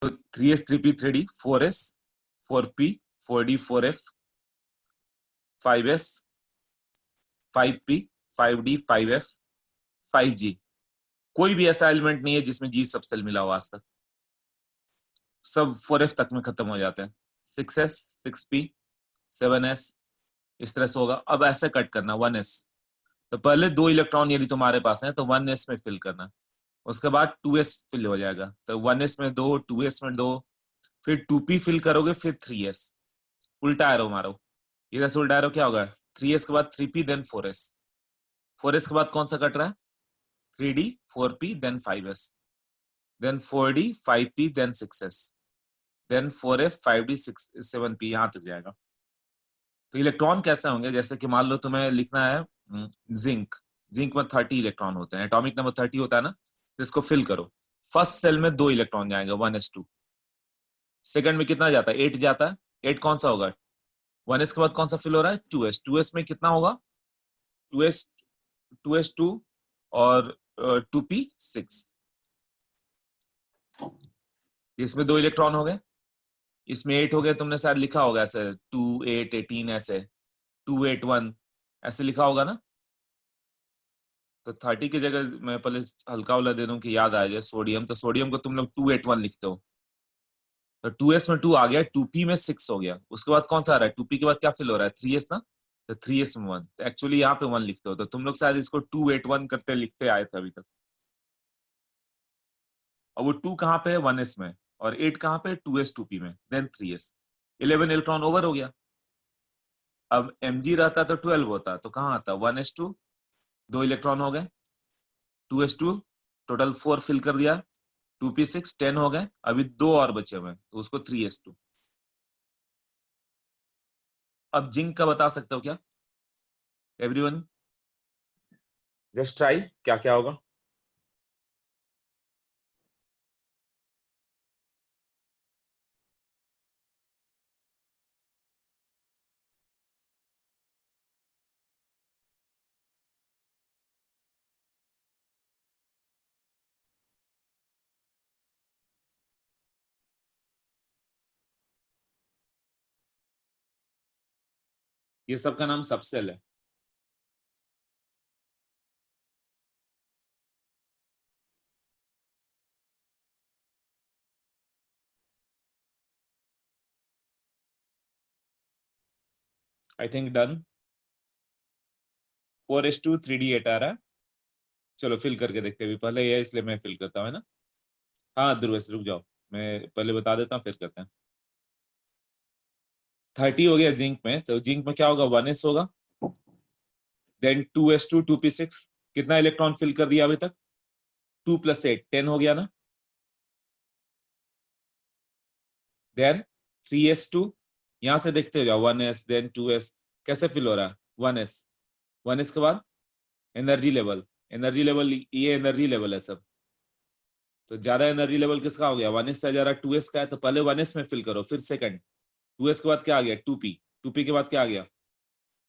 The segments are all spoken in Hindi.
तो 3s 3p 3d 4s 4p 4d 4f 5s 5p 5d 5f 5g। कोई भी ऐसा एलिमेंट नहीं है जिसमें जी सब सेल मिला हो आज तक, सब 4f तक में खत्म हो जाते हैं। 6s 6p 7s इस तरह से होगा। अब ऐसे कट करना 1s, तो पहले 2 इलेक्ट्रॉन यदि तुम्हारे पास है तो 1s में फिल करना, उसके बाद 2s फिल हो जाएगा, तो 1s में 2, 2s में 2, फिर 2p फिल करोगे, फिर 3s। उल्टा एरो मारो, इधर से उल्टा एरो क्या होगा, 3s के बाद 3p देन 4s, 4s के बाद कौन सा कट रहा है, 3d 4p then 5s, then 4d 5p then 6s, then 4f 5d 6 7p, यहां तक जाएगा। तो इलेक्ट्रॉन कैसे होंगे, जैसे कि मान लो तुम्हें लिखना है जिंक, जिंक में 30 इलेक्ट्रॉन होते हैं, एटॉमिक नंबर 30 होता है ना, तो इसको फिल करो। फर्स्ट सेल में 2 इलेक्ट्रॉन जाएंगे 1s2, सेकंड में कितना जाता है, 8 जाता है। 8 कौन सा होगा, 1s के बाद कौन सा फिल हो रहा है, 2s, 2s में कितना होगा, 2s 2s2 और 2p6, इसमें 2 इलेक्ट्रॉन हो गए, इसमें 8 हो गए, तुमने शायद लिखा होगा ऐसे 2 8 18 ऐसे 2 8 1 ऐसे लिखा होगा ना। तो 30 की जगह मैं पहले हल्का वाला दे दूं कि याद आ जाए, सोडियम, तो सोडियम को तुम लोग 281 लिखते हो, तो 2s में 2 आ गया, 2p में 6 हो गया, उसके बाद कौन सा आ रहा है, 2p के बाद क्या फिल हो रहा है, 3s ना, तो 3s में 1, तो एक्चुअली यहाँ पे 1 लिखते हो, तो तुम लोग शायद इसको 281 करते लिखते आए थे अभी तक। और वो 2 कहाँ पे है, 1s में, और 8 कहाँ पे, 2s 2p में, देन 3s, 11 इलेक्ट्रॉन ओवर हो गया। अब mg रहता तो 12 होता, तो कहाँ आता, 1s2, 2 इलेक्ट्रॉन हो गए, 2s2 टोटल 4 फिल कर दिया, 2p6 10 हो गए, अभी 2 और बचे हुए हैं, तो उसको 3s2। अब जिंक का बता सकते हो क्या, एवरीवन जस्ट ट्राई, क्या क्या होगा। ये सब का नाम सबसेल है। I think done. 4s2 3d8 आ रहा है, चलो फिल करके देखते हैं, पहले ये इसलिए मैं फिल करता हूँ, है ना। हाँ ध्रुवेश रुक जाओ, मैं पहले बता देता हूँ फिर करते हैं। 30 हो गया जिंक में, तो जिंक में क्या होगा, 1s होगा, देन 2s2 2p6, कितना इलेक्ट्रॉन फिल कर दिया अभी तक, 2 + 8 10 हो गया ना, देन 3s2, यहां से देखते हो जाओ, 1s देन 2s, कैसे फिल हो रहा है, 1s, 1s के बाद एनर्जी लेवल, एनर्जी लेवल ये एनर्जी लेवल है सब, तो ज्यादा एनर्जी लेवल किसका हो गया, 1s से ज्यादा 2s का है, तो पहले 1s में फिल करो, फिर सेकंड 2s के बाद क्या आ गया, 2p, 2p के बाद क्या आ गया,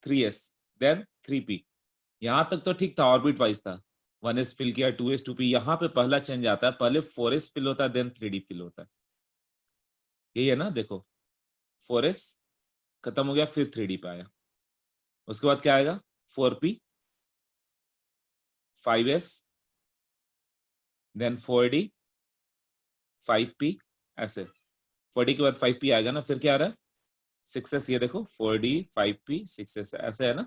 3s, देन 3p। यहां तक तो ठीक था, ऑर्बिट वाइज था, 1s फिल किया, 2s 2p, यहाँ पे पहला चेंज आता है, पहले 4s फिल होता है, देन 3d फिल होता है, यही है ना, देखो 4s खत्म हो गया, फिर 3d पे आया, उसके बाद क्या आएगा, 4p 5s then 4d 5p, ऐसे 4d के बाद 5p आएगा ना, फिर क्या आ रहा है, 6s, ये देखो 4d 5p 6s, ऐसे है ना।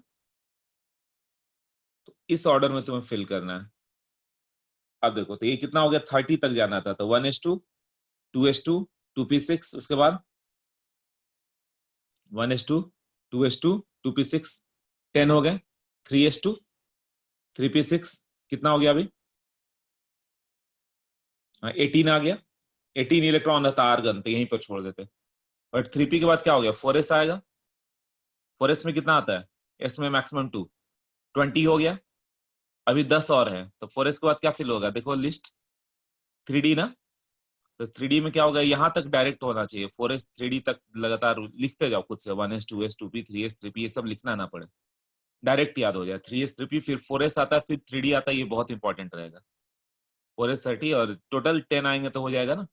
तो इस ऑर्डर में तुम्हें फिल करना है। अब देखो, तो ये कितना हो गया, 30 तक जाना था, तो 1s2 2s2 2p6, उसके बाद 1s2 2s2 2p6 10 हो गए, 3s2 3p6 कितना हो गया अभी, 18 आ गया, 18 इलेक्ट्रॉन रहता आर्गन, तो यहीं पर छोड़ देते। बट 3p के बाद क्या हो गया, 4s आएगा, 4s में कितना आता है, s में मैक्सिमम 2, 20 हो गया, अभी 10 और है, तो 4s के बाद क्या फिल होगा, देखो लिस्ट, 3d ना, तो 3d में क्या होगा, यहाँ तक डायरेक्ट होना चाहिए, 4s 3d तक लगातार लिखते जाओ खुद से, 1s 2s 2p 3s 3p, ये सब लिखना ना पड़े, डायरेक्ट याद हो जाए, 3s 3p फिर 4s आता है, फिर 3d आता है, ये बहुत इंपॉर्टेंट रहेगा, 4s 30 और टोटल 10 आएंगे तो हो जाएगा ना।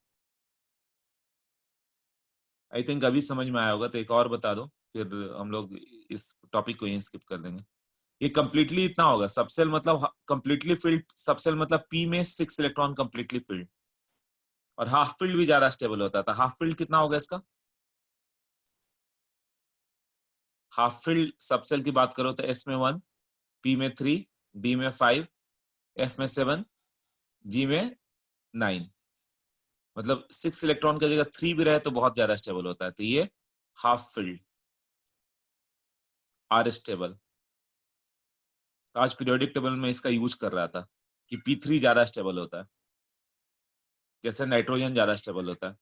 आई थिंक अभी समझ में आया होगा, तो एक और बता दो, फिर हम लोग इस टॉपिक को यहीं स्किप कर देंगे। ये कंप्लीटली इतना होगा, सबसेल मतलब कंप्लीटली फिल्ड, सबसेल मतलब पी में 6 इलेक्ट्रॉन कंप्लीटली फिल्ड, और हाफ फील्ड भी ज्यादा स्टेबल होता था। हाफ फील्ड कितना होगा इसका? हाफ फील्ड सबसेल की बात करो तो एस में 1, पी में 3, डी में 5, एफ में 7, जी में 9। मतलब 6 इलेक्ट्रॉन की जगह 3 भी रहे तो बहुत ज्यादा स्टेबल होता है, तो ये हाफ फील्ड आर स्टेबल। आज पीरियोडिक टेबल में इसका यूज कर रहा था कि P3 ज्यादा स्टेबल होता है, जैसे नाइट्रोजन ज्यादा स्टेबल होता है।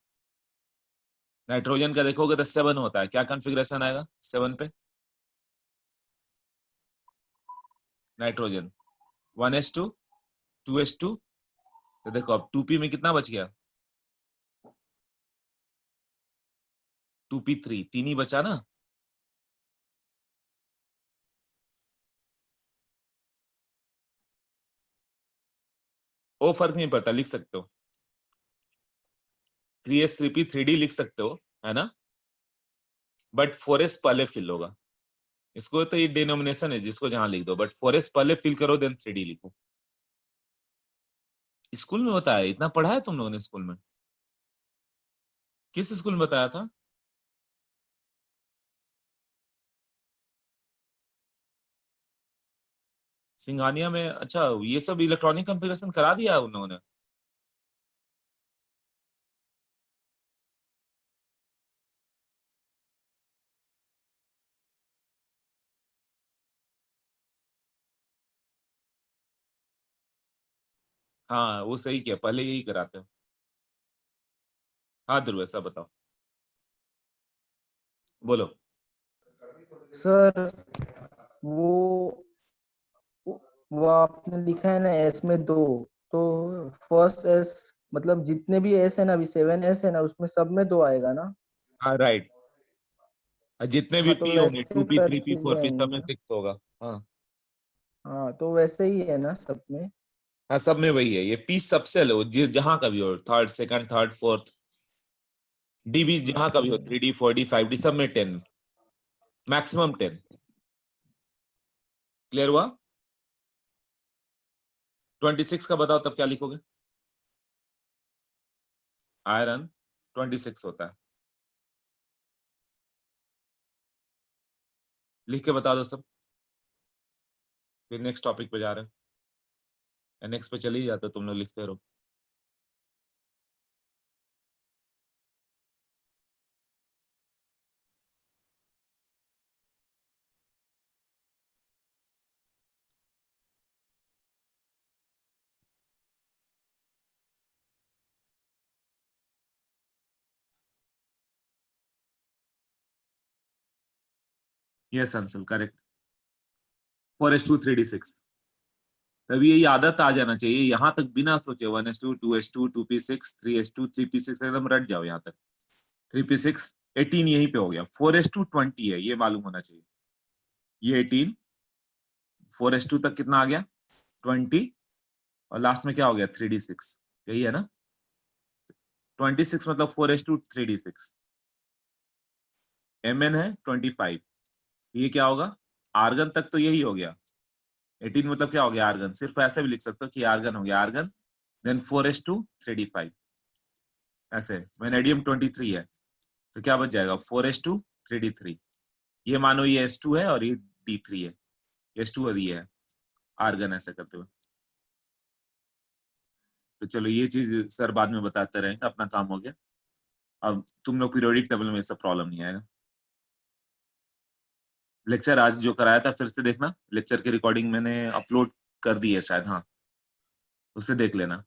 नाइट्रोजन का देखोगे तो 7 होता है, क्या कॉन्फ़िगरेशन आएगा 7 पे? नाइट्रोजन 1s2 2s2, तो देखो अब 2p में कितना बच गया? 2p3, 3 ही बचा ना। वो फर्क नहीं पड़ता, लिख सकते हो 3s3p 3d लिख सकते हो, है ना, बट 4s पहले फिल होगा। इसको तो ये डिनोमिनेशन है, जिसको जहां लिख दो, बट 4s पहले फिल करो देन 3d लिखो। स्कूल में बताया, इतना पढ़ा है तुम लोगों ने स्कूल में? किस स्कूल में बताया था? सिंघानिया में? अच्छा, ये सब इलेक्ट्रॉनिक कॉन्फ़िगरेशन करा दिया उन लोगों ने। हाँ वो सही किया, पहले यही कराते हैं। हाँ ध्रुव, ऐसा बताओ, बोलो। सर वो वो आपने लिखा है ना एस में 2, तो फर्स्ट एस मतलब जितने भी एस है ना, अभी 7 एस है ना, उसमें सब में 2 आएगा ना? हाँ राइट, जितने भी हाँ तो पी होंगे, वैसे 2p कर 3p के 4p सब में जाएंगे। 6 होगा। हाँ हाँ तो वैसे ही है ना सब में? हाँ, सब में वही है, ये पी सबसे लो जहां का भी हो, third second third fourth, D भी जहां का भी हो, अच्छा 3d 4d 5d सब में 10, मैक्सिमम 10। क्लियर हुआ? 26 का बताओ, तब क्या लिखोगे? आयरन 26 होता है, लिख के बता दो सब, फिर नेक्स्ट टॉपिक पे जा रहे हैं। नेक्स्ट पे चले ही जाते हो, तुम लोग लिखते रहो। Yes Anshul, correct. 4s2 3d6, तभी यही आदत आ जाना चाहिए यहाँ तक, बिना सोचे 1s2 2s2 2p6 3s2 3p6 एकदम रट जाओ यहाँ तक। 3p6 18 यहीं पे हो गया, 4s2 20 है, ये मालूम होना चाहिए। ये 18, 4s2 तक कितना आ गया? 20, और लास्ट में क्या हो गया? 3d6, यही है ना? 26 मतलब 4s2 3d6, mn है 25, ये क्या होगा? आर्गन तक तो यही हो गया। 18 मतलब क्या हो गया? आर्गन। सिर्फ ऐसे भी लिख सकते हो कि आर्गन हो गया, आर्गन, देन 4s2 3d5, ऐसे। वेनेडियम 23 है, तो क्या बच जाएगा? 4s2 3d3। ये मानो ये s2 है और ये d3 है, s2 और ये है आर्गन, ऐसे करते हुए। तो चलो ये चीज सर बाद में बताते रहेंगे, अपना काम हो गया। अब तुम लोग पीरियोडिक टेबल में सब प्रॉब्लम नहीं आएगा। लेक्चर आज जो कराया था फिर से देखना, लेक्चर की रिकॉर्डिंग मैंने अपलोड कर दी है शायद, हाँ, उससे देख लेना।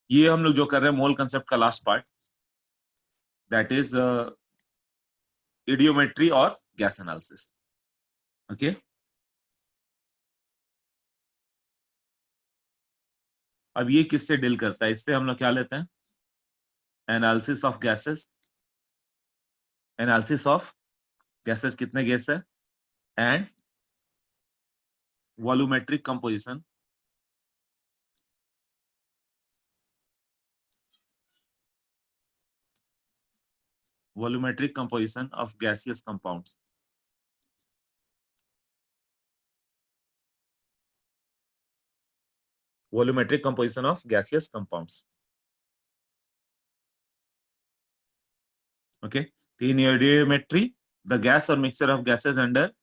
ये हम लोग जो कर रहे हैं मोल कंसेप्ट का लास्ट पार्ट, दैट इज इडियोमेट्री और गैस एनालिसिस। ओके, अब ये किससे डील करता है? इससे हम लोग क्या लेते हैं? Analysis of gases, analysis of gases कितने गैस है, and volumetric composition volumetric composition of gaseous compounds. Volumetric composition of gaseous compounds. Okay, तो इन यूडियोमेट्री द गैस और मिक्सचर ऑफ गैसेस अंडर।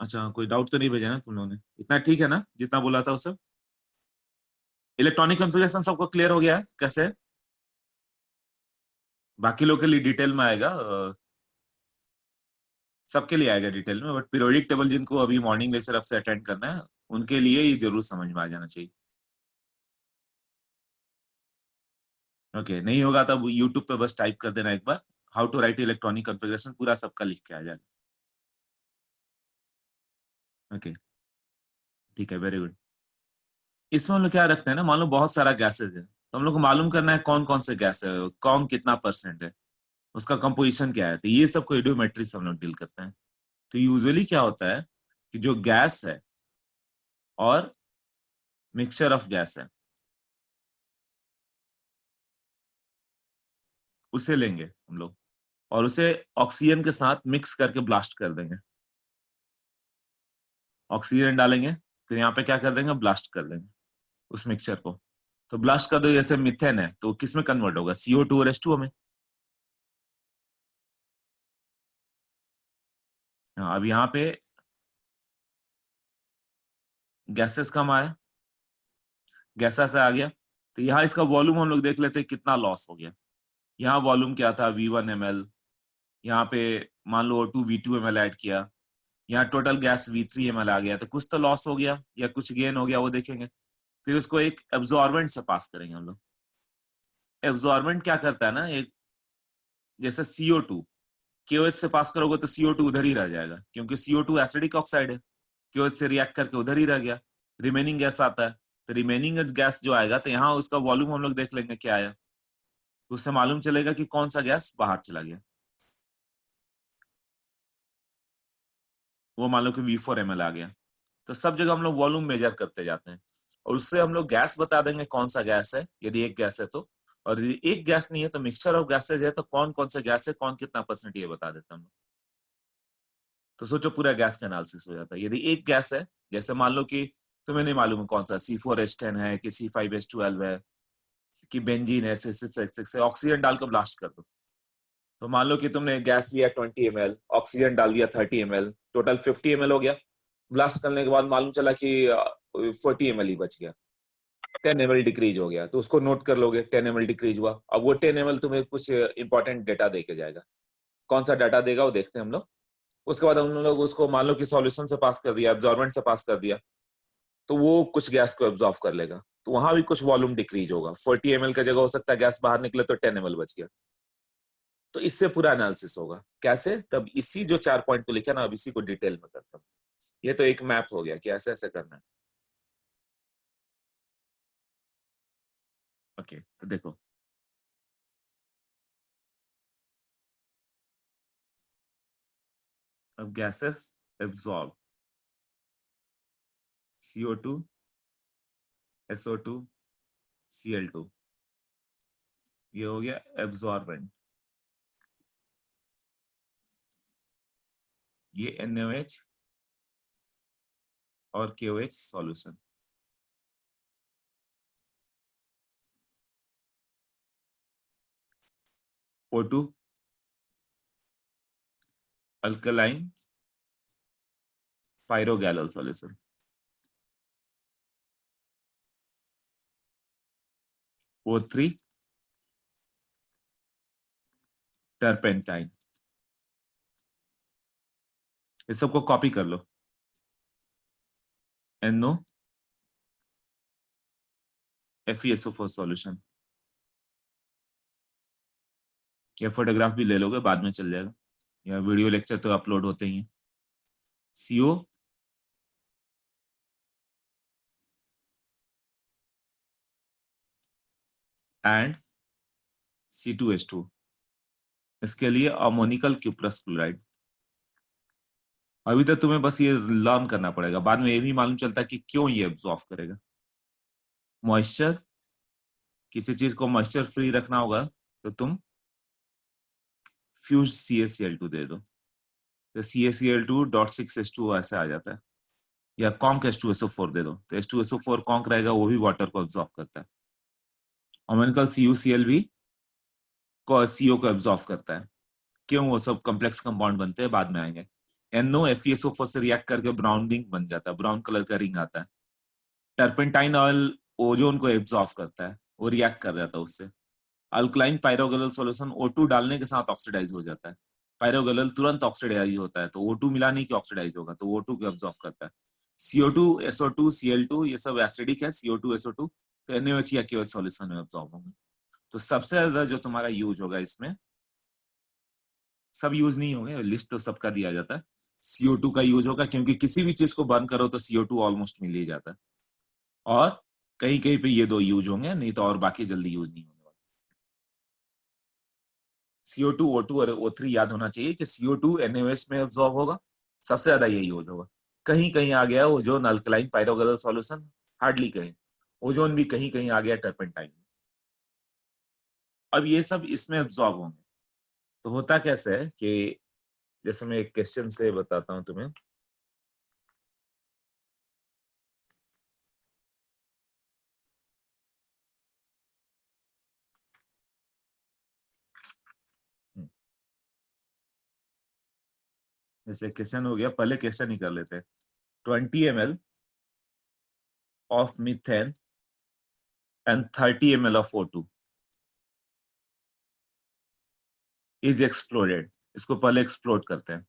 अच्छा, कोई डाउट तो नहीं भेजा ना तुम लोगों ने? इतना ठीक है ना जितना बोला था उसे? इलेक्ट्रॉनिक कॉन्फ़िगरेशन सबको क्लियर हो गया है कैसे? बाकी लोग के लिए डिटेल में आएगा, सबके लिए आएगा डिटेल में, बट पीरियोडिक टेबल जिनको अभी मॉर्निंग लेक्चर अब से अटेंड करना है उनके लिए ये जरूर समझ में आ जाना चाहिए। ओके, नहीं होगा तब यूट्यूब पे बस टाइप कर देना एक बार, how to write electronic configuration, पूरा सबका लिख के आ जाएगा। ओके, ठीक है, वेरी गुड। इसमें हम लोग क्या रखते हैं ना, मान लो बहुत सारा गैसेज है, तो हम लोग को मालूम करना है कौन कौन से गैस है, कौन कितना परसेंट है, उसका कंपोजिशन क्या है, तो ये सब को यूडियोमेट्री से हम लोग डील करते हैं। तो यूजुअली क्या होता है कि जो गैस है और मिक्सचर ऑफ गैस है उसे लेंगे हम लोग और उसे ऑक्सीजन के साथ मिक्स करके ब्लास्ट कर देंगे। ऑक्सीजन डालेंगे, फिर यहाँ पे क्या कर देंगे, ब्लास्ट कर देंगे उस मिक्सचर को। तो ब्लास्ट कर दो, जैसे मिथेन है तो किस में कन्वर्ट होगा, CO2 और H2O में। हाँ, अब यहाँ पे गैसेस कम आए, गैसा से आ गया, तो यहाँ इसका वॉल्यूम हम लोग देख लेते हैं कितना लॉस हो गया। यहाँ वॉल्यूम क्या था, V1 ml, यहाँ पे मान लो O2 V2 ml ऐड किया, यहाँ टोटल गैस V3 ml आ गया, तो कुछ तो लॉस हो गया या कुछ गेन हो गया वो देखेंगे। फिर उसको एक एब्जॉर्बेंट से पास करेंगे हम लोग। एब्जॉर्बेंट क्या करता है ना, एक जैसे CO2 KOH से पास करोगे तो CO2 उधर ही रह जाएगा, क्योंकि CO2 एसिडिक ऑक्साइड है, KOH से रिएक्ट करके उधर ही रह गया, रिमेनिंग गैस आता है। तो रिमेनिंग गैस जो आएगा, तो यहाँ उसका वॉल्यूम हम लोग देख लेंगे क्या आया, तो उससे मालूम चलेगा कि कौन सा गैस बाहर चला गया। वो मान लो कि V4 ml आ गया, तो सब जगह हम लोग वॉल्यूम मेजर करते जाते हैं और उससे हम लोग गैस बता देंगे कौन सा गैस है, यदि एक गैस है तो। और यदि एक गैस नहीं है तो मिक्सचर ऑफ गैसेज है, तो कौन कौन से गैस है, कौन कितना परसेंट, ये बता देते हैं हम लोग। तो सोचो पूरा गैस का एनालिसिस हो जाता है। यदि एक गैस है, जैसे मान लो कि तुम्हें नहीं मालूम है कौन सा C4H10 है कि C5H12 है कि बेंजीन है, C6H6 है, ऑक्सीजन डालकर ब्लास्ट कर दो। तो मान लो कि तुमने गैस लिया 20 ml, ऑक्सीजन डाल दिया 30 ml, टोटल 50 ml हो गया। ब्लास्ट करने के बाद मालूम चला कि 40 ml ही बच गया, 10 ml डिक्रीज हो गया, तो उसको नोट कर लोगे 10 ml डिक्रीज हुआ। अब वो 10 ml तुम्हें कुछ इंपॉर्टेंट डेटा दे के जाएगा, कौन सा डाटा देगा वो देखते हैं हम लोग। उसके बाद हम लोग उसको मान लो कि सॉल्यूशन से पास कर दिया, एब्जॉर्बेंट से पास कर दिया, तो वो कुछ गैस को एब्जॉर्ब कर लेगा, तो वहां भी कुछ वॉल्यूम डिक्रीज होगा। 40 ml का जगह हो सकता है गैस बाहर निकले तो 10 ml बच गया। तो इससे पूरा एनालिसिस होगा कैसे, तब इसी जो 4 पॉइंट को लिखा ना, अब इसी को डिटेल में करता हूँ। ये तो एक मैप हो गया कि ऐसे ऐसे करना है। ओके, तो देखो अब gases absorb, CO2, SO2, Cl2, ये हो गया एब्जॉर्बेंट। ये NaOH और KOH solution. O2 alkaline pyrogallol solution. O3 turpentine. इस सबको कॉपी कर लो। NO FeSO4 solution. ये फोटोग्राफ भी ले लोगे, बाद में चल जाएगा, या वीडियो लेक्चर तो अपलोड होते ही हैं। CO एंड C2H2, इसके लिए अमोनिकल क्यूप्रस क्लोराइड। अभी तक तुम्हें बस ये लर्न करना पड़ेगा, बाद में ये भी मालूम चलता है कि क्यों ये एब्जॉर्ब करेगा। मॉइस्चर, किसी चीज को मॉइस्चर फ्री रखना होगा तो तुम फ्यूज CaCl2 दे दो, तो CaCl2.6H2O ऐसे आ जाता है, या कॉन्क H2SO4 दे दो, तो H2SO4 कॉन्क रहेगा, वो भी वाटर को एब्जॉर्ब करता है। ओमेनिकल CuCl भी CO को एब्जॉर्ब करता है। क्यों? वो सब कॉम्प्लेक्स कंपाउंड बनते हैं, बाद में आएंगे। NO FeSO4 से रिएक्ट करके ब्राउन रिंग बन जाता है, ब्राउन कलर का रिंग आता है। टर्पेंटाइन ऑयल ओजोन को एब्जॉर्ब करता है, वो रिएक्ट कर जाता है उससे। अल्कलाइन पायरोगेनल सॉल्यूशन O2 डालने के साथ ऑक्सीडाइज हो जाता है। पायरोगेनल तुरंत ऑक्सीडाइज होता है, तो O2 मिला नहीं कि ऑक्सीडाइज होगा, तो O2 को एब्जॉर्ब करता है। CO2 SO2 Cl2 ये सब एसिडिक है, CO2 SO2 तो NaOH या KOH सॉल्यूशन में एब्जॉर्ब होंगे। तो सबसे ज्यादा जो तुम्हारा यूज होगा इसमें, सब यूज नहीं होंगे, लिस्ट तो सबका दिया जाता है। CO2 का यूज होगा, क्योंकि किसी भी चीज को बर्न करो तो CO2 ऑलमोस्ट मिल ही जाता है। और कहीं कहीं पे ये दो यूज होंगे, नहीं तो और बाकी जल्दी यूज नहीं होने वाले। CO2 O2 और O3 याद होना चाहिए कि CO2 NaOH में एब्जॉर्ब होगा, सबसे ज्यादा यही यूज होगा। कहीं कहीं आ गया ओजोन अल्कलाइन पायरोगेनल सॉल्यूशन, हार्डली कहीं। ओजोन भी कहीं कहीं आ गया टर्पेंटाइन में। अब ये सब इसमें एब्जॉर्ब होंगे। तो होता कैसे है कि, जैसे मैं एक क्वेश्चन से बताता हूं तुम्हें। जैसे क्वेश्चन हो गया, पहले क्वेश्चन ही कर लेते हैं। 20 ml of methane and 30 ml of O2 is exploded। इसको पहले एक्सप्लोड करते हैं।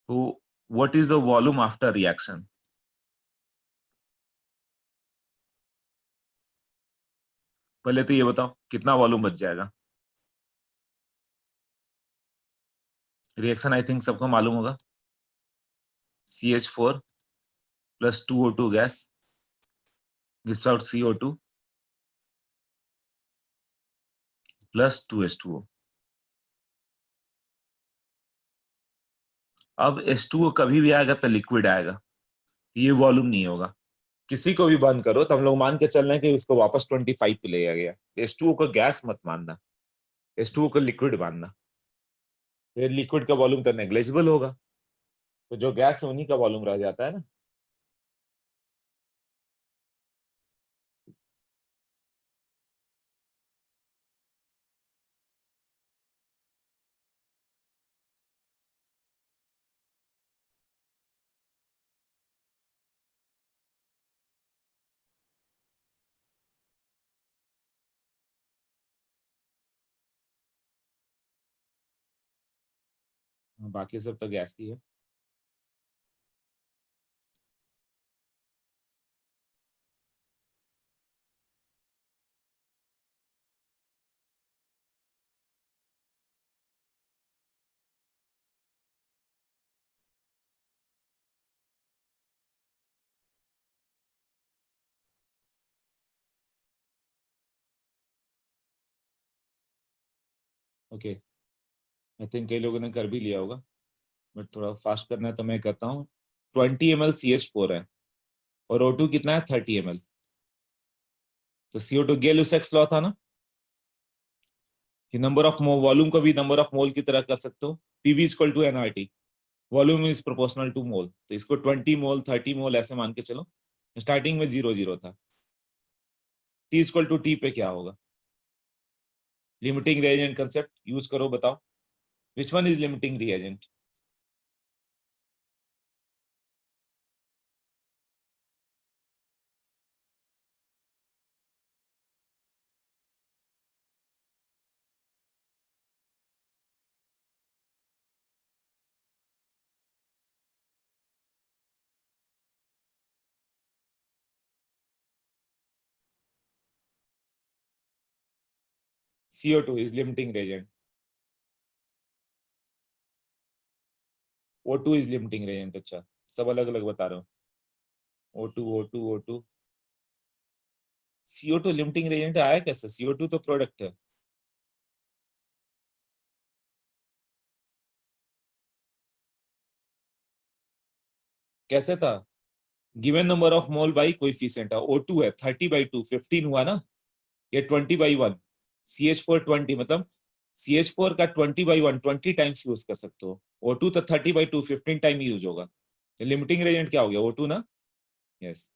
तो what is the volume after reaction? पहले तो ये बताओ कितना वॉल्यूम बच जाएगा। रिएक्शन आई थिंक सबको मालूम होगा। CH4 plus 2O2 gas gives out CO2 plus 2H2O। अब H2O कभी भी आएगा तो लिक्विड आएगा, ये वॉल्यूम नहीं होगा। किसी को भी बंद करो तो हम लोग मान के चल रहे हैं कि उसको वापस 25 पे ले गया। H2O को गैस मत मानना, H2O को लिक्विड मानना। फिर लिक्विड का वॉल्यूम तो नेग्लेजिबल होगा, तो जो गैस है उन्हीं का वॉल्यूम रह जाता है ना। बाकी सब तो गैस ही है। ओके, आई थिंक कई लोगों ने कर भी लिया होगा, बट थोड़ा फास्ट करना है तो मैं कहता हूँ। 20 ml CH4 है और O2 कितना है? 30 ml। तो CO2 गेल लुसेक्स लॉ था ना कि नंबर ऑफ मोल, वॉल्यूम को भी नंबर ऑफ मोल की तरह कर सकते हो। PV equal to NRT, volume is proportional to mole. तो इसको 20 मोल 30 मोल ऐसे मान के चलो। स्टार्टिंग में 0 0 था। T इक्वल टू T पे क्या होगा? लिमिटिंग रिएजेंट कंसेप्ट यूज करो, बताओ विच one is limiting reagent? CO2 is limiting reagent, O2 is limiting reagent. अच्छा, सब अलग अलग बता रहे हो। O2 O2 O2, CO2 limiting reagent आया कैसे? CO2 तो प्रोडक्ट है। कैसे था? Given number of mole by coefficient है, O2 है 30/2 15 हुआ ना। ये 20/1, CH4 20, मतलब CH4 का 20/1 20 टाइम्स यूज कर सकते हो। O2 तो 30/2 15 टाइम यूज होगा। तो लिमिटिंग रेजेंट क्या हो गया? O2 ना। यस,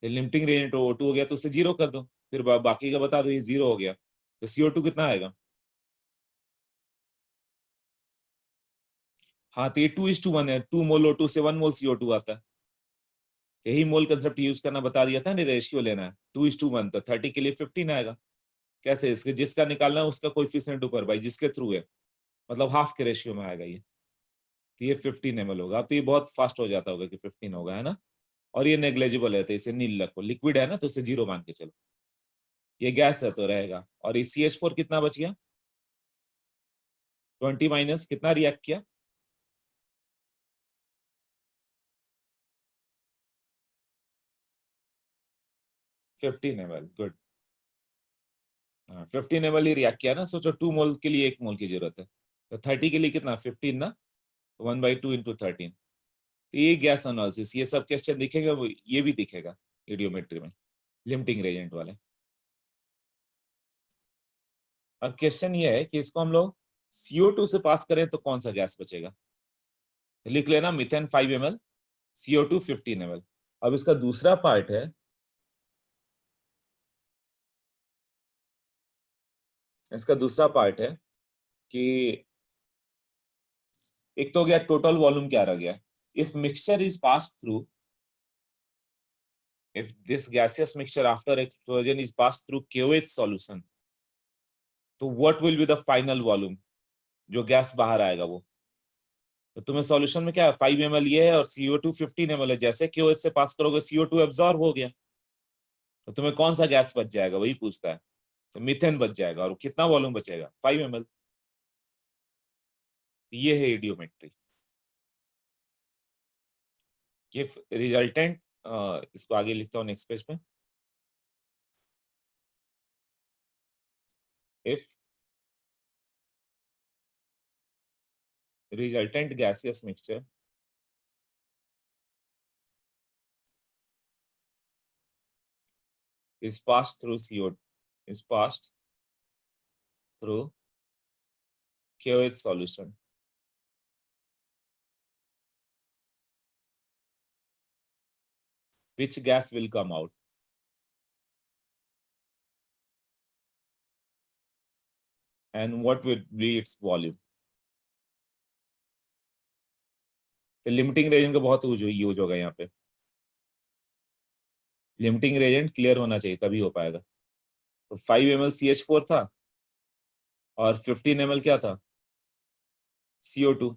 लिमिटिंग रेजेंट O2 हो गया तो उसे जीरो कर दो, फिर बाकी का बता दो। ये जीरो हो गया तो CO2 कितना आएगा? हाँ, तो ये 2:1 है। 2 मोल O2 से 1 मोल CO2 आता है। यही मोल कंसेप्ट यूज करना बता दिया था ना, रेशियो लेना है 2:1, तो 30 के लिए 15 आएगा। कैसे? इसके जिसका निकालना है उसका कोएफिशिएंट ऊपर बाई जिसके थ्रू है, मतलब हाफ के रेशियो में आएगा ये। तो ये 15 ml होगा। अब तो ये बहुत फास्ट हो जाता होगा कि 15 होगा, है ना। और ये नेग्लेजिबल है तो इसे नील रखो, लिक्विड है ना तो इसे जीरो मान के चलो। ये गैस है तो रहेगा। और ये CH4 कितना बच गया? 20 माइनस कितना रिएक्ट किया? 15 ml। गुड। हाँ, 15 ml ही रिएक्ट किया ना। सोचो 2 मोल के लिए 1 मोल की जरूरत है, तो 30 के लिए कितना? 15 ना। 1/2 इंटू 13। तो ये गैस एनालिसिस, ये सब क्वेश्चन दिखेगा, ये भी दिखेगा ईडियोमेट्री में, लिमिटिंग रेजेंट वाले। अब क्वेश्चन ये है कि इसको हम लोग CO2 से पास करें तो कौन सा गैस बचेगा? तो लिख लेना मीथेन 5 ml, CO2 15 ml। अब इसका दूसरा पार्ट है, इसका दूसरा पार्ट है कि एक तो हो गया टोटल वॉल्यूम क्या रह गया। If mixture is pass through, if this gaseous mixture after explosion is passed through KOH solution, तो what will be the final volume, जो गैस बाहर आएगा वो। तो तुम्हें सॉल्यूशन में क्या है? 5 ml ये है और CO2 15 ml है। जैसे KOH से पास करोगे CO2 एब्जॉर्ब हो गया, तो तुम्हें कौन सा गैस बच जाएगा वही पूछता है। तो मीथेन बच जाएगा। और कितना वॉल्यूम बचेगा? 5 ml। ये है इडियोमेट्री। ये रिजल्टेंट, इसको आगे लिखता हूँ नेक्स्ट पेज पे। If resultant gaseous mixture is passed through CO, is passed through KOH solution, which gas will come out? And what will be its volume? तो लिमिटिंग रेजेंट का बहुत यूज होगा यहाँ पे। लिमिटिंग रेजेंट क्लियर होना चाहिए तभी हो पाएगा। तो 5 ml CH4 था और 15 ml क्या था? CO2।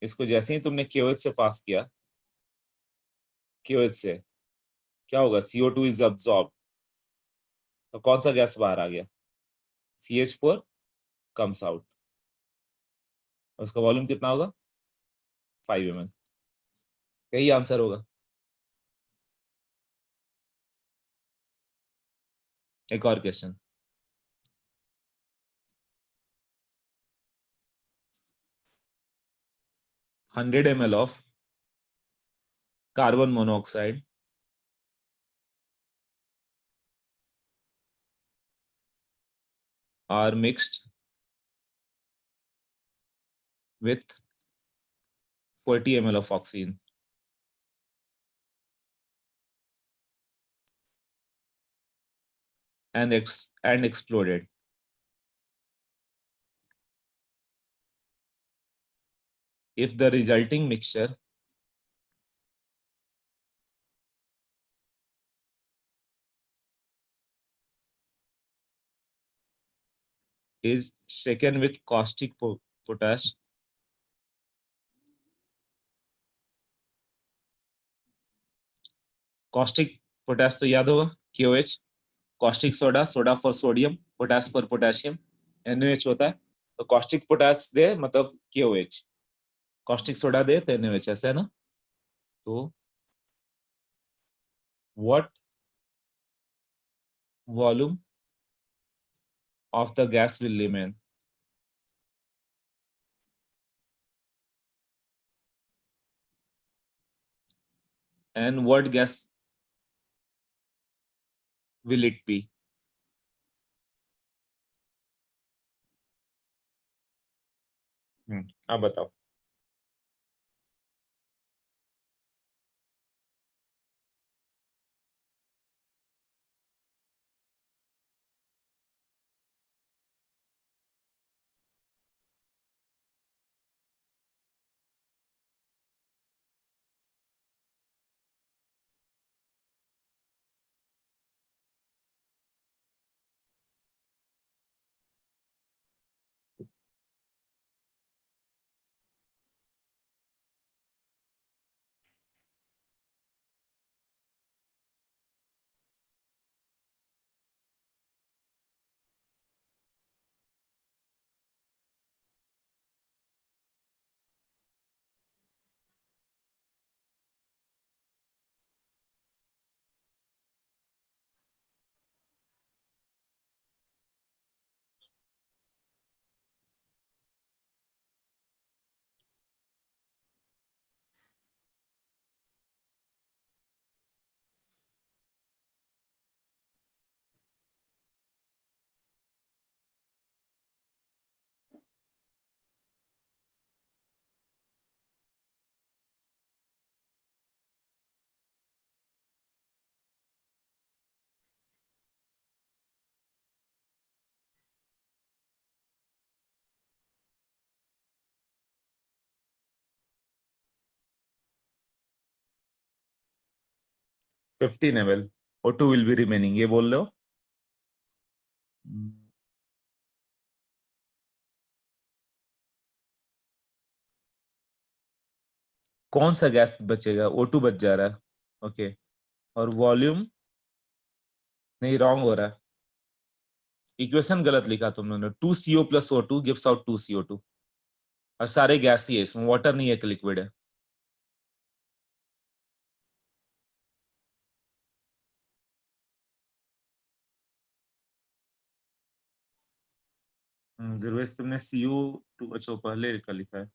इसको जैसे ही तुमने KOH से पास किया, KOH से क्या होगा? CO2 इज अब्सॉर्ब, तो कौन सा गैस बाहर आ गया? CH4 comes out. उसका वॉल्यूम कितना होगा? 5 ml। यही आंसर होगा। एक और question. 100 ml of carbon monoxide are mixed with 40 ml of oxygen and exploded. If the resulting mixture is shaken with caustic potash, caustic potash तो याद होगा KOH, caustic soda, soda for sodium, potash for potassium, NaOH होता है। तो caustic potash दे मतलब KOH, caustic soda दे तो NaOH, ऐसा है ना। तो what volume of the gas will remain? And what gas will it be? आप बताओ. Fifteen ml O2 will be remaining, ये बोल रहे हो. कौन सा गैस बचेगा? O2 बच जा रहा है. ओके. और वॉल्यूम नहीं, रॉन्ग हो रहा है. इक्वेशन गलत लिखा तुम लोगों ने. 2CO plus O2 gives out 2CO2. और सारे गैस ही है इसमें, वाटर नहीं है कि लिक्विड है. ध्रुवेश तुमने CO2 अच्छा पहले का लिखा है.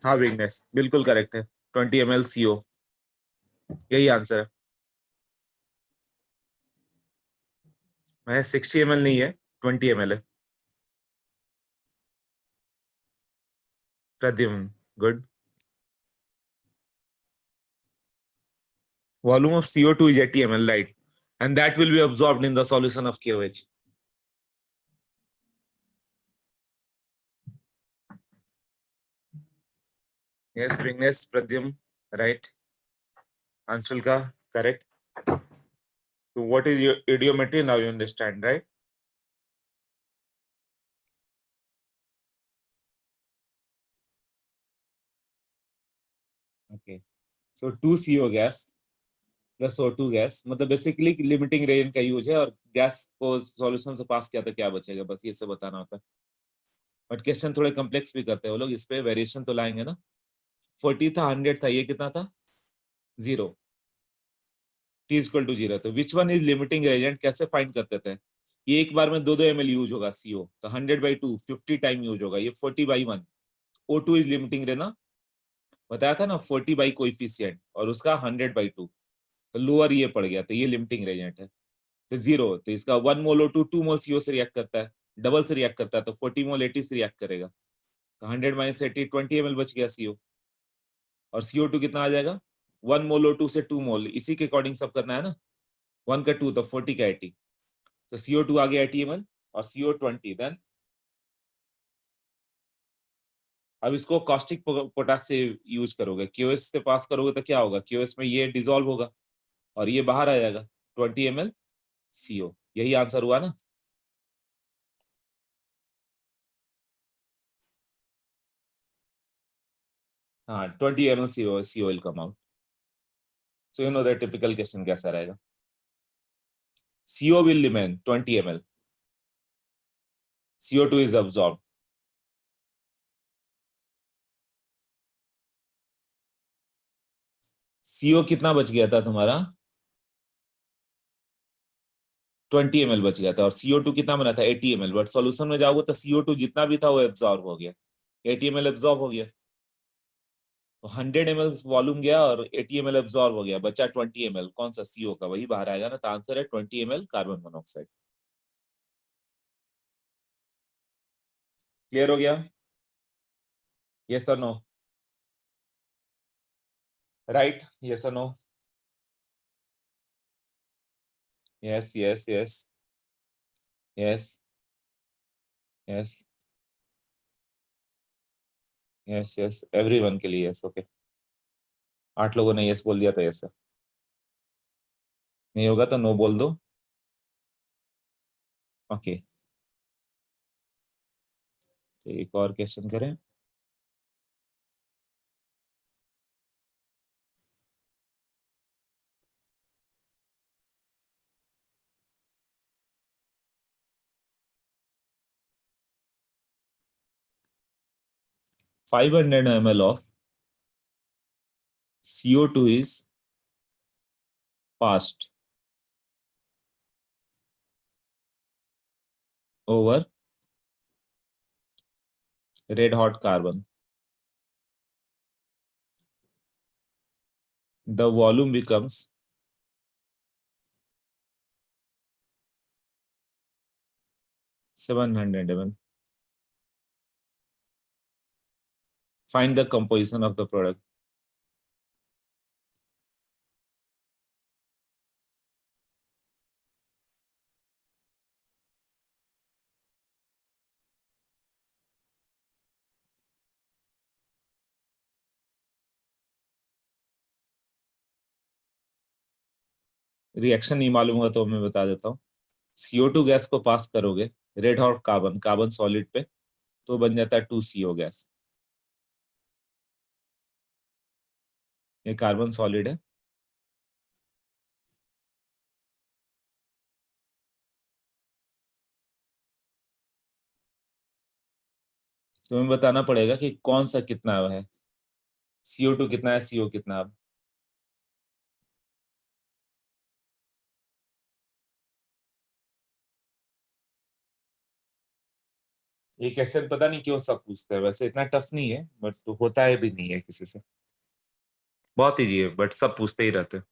हाँ विग्नेस बिल्कुल करेक्ट है. 20 ml CO, यही आंसर है. मैं 60 ml नहीं है, 20 ml है. Pradyumn good. Volume of CO2 is 80 ml, right? And that will be absorbed in the solution of KOH. Yes, Vignesh, Pradyum, right? Anshulka, correct. So what is your idiometry? Now you understand, right? Okay. So 2CO gas plus O2 gas, मतलब बेसिकली लिमिटिंग रेंज का यूज है, और गैस को सॉल्यूशन से पास किया तो क्या बचेगा, बस ये सब बताना होता है. बट क्वेश्चन थोड़े कम्प्लेक्स भी करते हैं वो लोग, इस पे वेरिएशन तो लाएंगे ना. 40 था, 100 था, ये कितना था? 0. T equal to 0. तो which one is limiting agent कैसे फाइंड करते थे? ये एक बार में 2-2 ml यूज होगा CO, तो 100/2 50 टाइम यूज होगा. ये 40/1. O2 इज लिमिटिंग रे ना, बताया था ना, 40 बाई कोइफिशियंट और उसका 100/2, तो लोअर ये पड़ गया, तो ये लिमिटिंग रेजेंट है. तो 0, तो इसका 1 मोल O2 2 मोल CO से रिएक्ट करता है, डबल से रिएक्ट करता है, तो 40 मोल 80 से रिएक्ट करेगा. तो 100 माइनस 80 20 ml बच गया CO. और CO2 कितना आ जाएगा? 1 मोल O2 से 2 मोल, इसी के अकॉर्डिंग सब करना है ना. 1 का 2 तो 40 का 80. तो CO2 आ गया 80 ml और CO 20. देन अब इसको कॉस्टिक पोटाश से यूज करोगे, क्यूएस से पास करोगे तो क्या होगा? क्यूएस में ये डिसॉल्व होगा और ये बाहर आ जाएगा. 20 ml CO, यही आंसर हुआ ना. हाँ 20 ml C oil come out. So you know the typical question कैसा रहेगा. CO will remain 20 ml. CO2 is absorbed. CO कितना बच गया था तुम्हारा? 20 ml बच गया था. और CO2 कितना बना था? 80 ml. बट सॉल्यूशन में जाओगे तो CO2 जितना भी था वो एब्जॉर्ब हो गया. 80 ml एब्जॉर्ब हो गया. तो 100 ml वॉल्यूम गया और 80 ml एब्जॉर्ब हो गया. बचा 20 ml. कौन सा? CO का. वही बाहर आएगा ना. तो आंसर है 20 ml कार्बन मोनोऑक्साइड. क्लियर हो गया? यस और नो? राइट? यस और no? Yes yes yes yes yes yes yes. Everyone के लिए यस. ओके. 8 लोगों ने यस बोल दिया था. Yes sir. नहीं होगा तो नो बोल दो. ओके. तो एक और क्वेश्चन करें. $500 ml of CO2 is passed over red hot carbon. The volume becomes 700 ml. Find the composition of the product. Reaction नहीं मालूम होगा तो मैं बता देता हूँ. CO2 गैस को पास करोगे red hot carbon, carbon solid पे, तो बन जाता है 2CO गैस. ये कार्बन सॉलिड है. तुम्हें बताना पड़ेगा कि कौन सा कितना है. CO2 कितना है, CO कितना है. ये क्वेश्चन पता नहीं क्यों सब पूछते हैं. वैसे इतना टफ नहीं है बट होता है भी नहीं है किसी से. बहुत इजी है बट सब पूछते ही रहते हैं.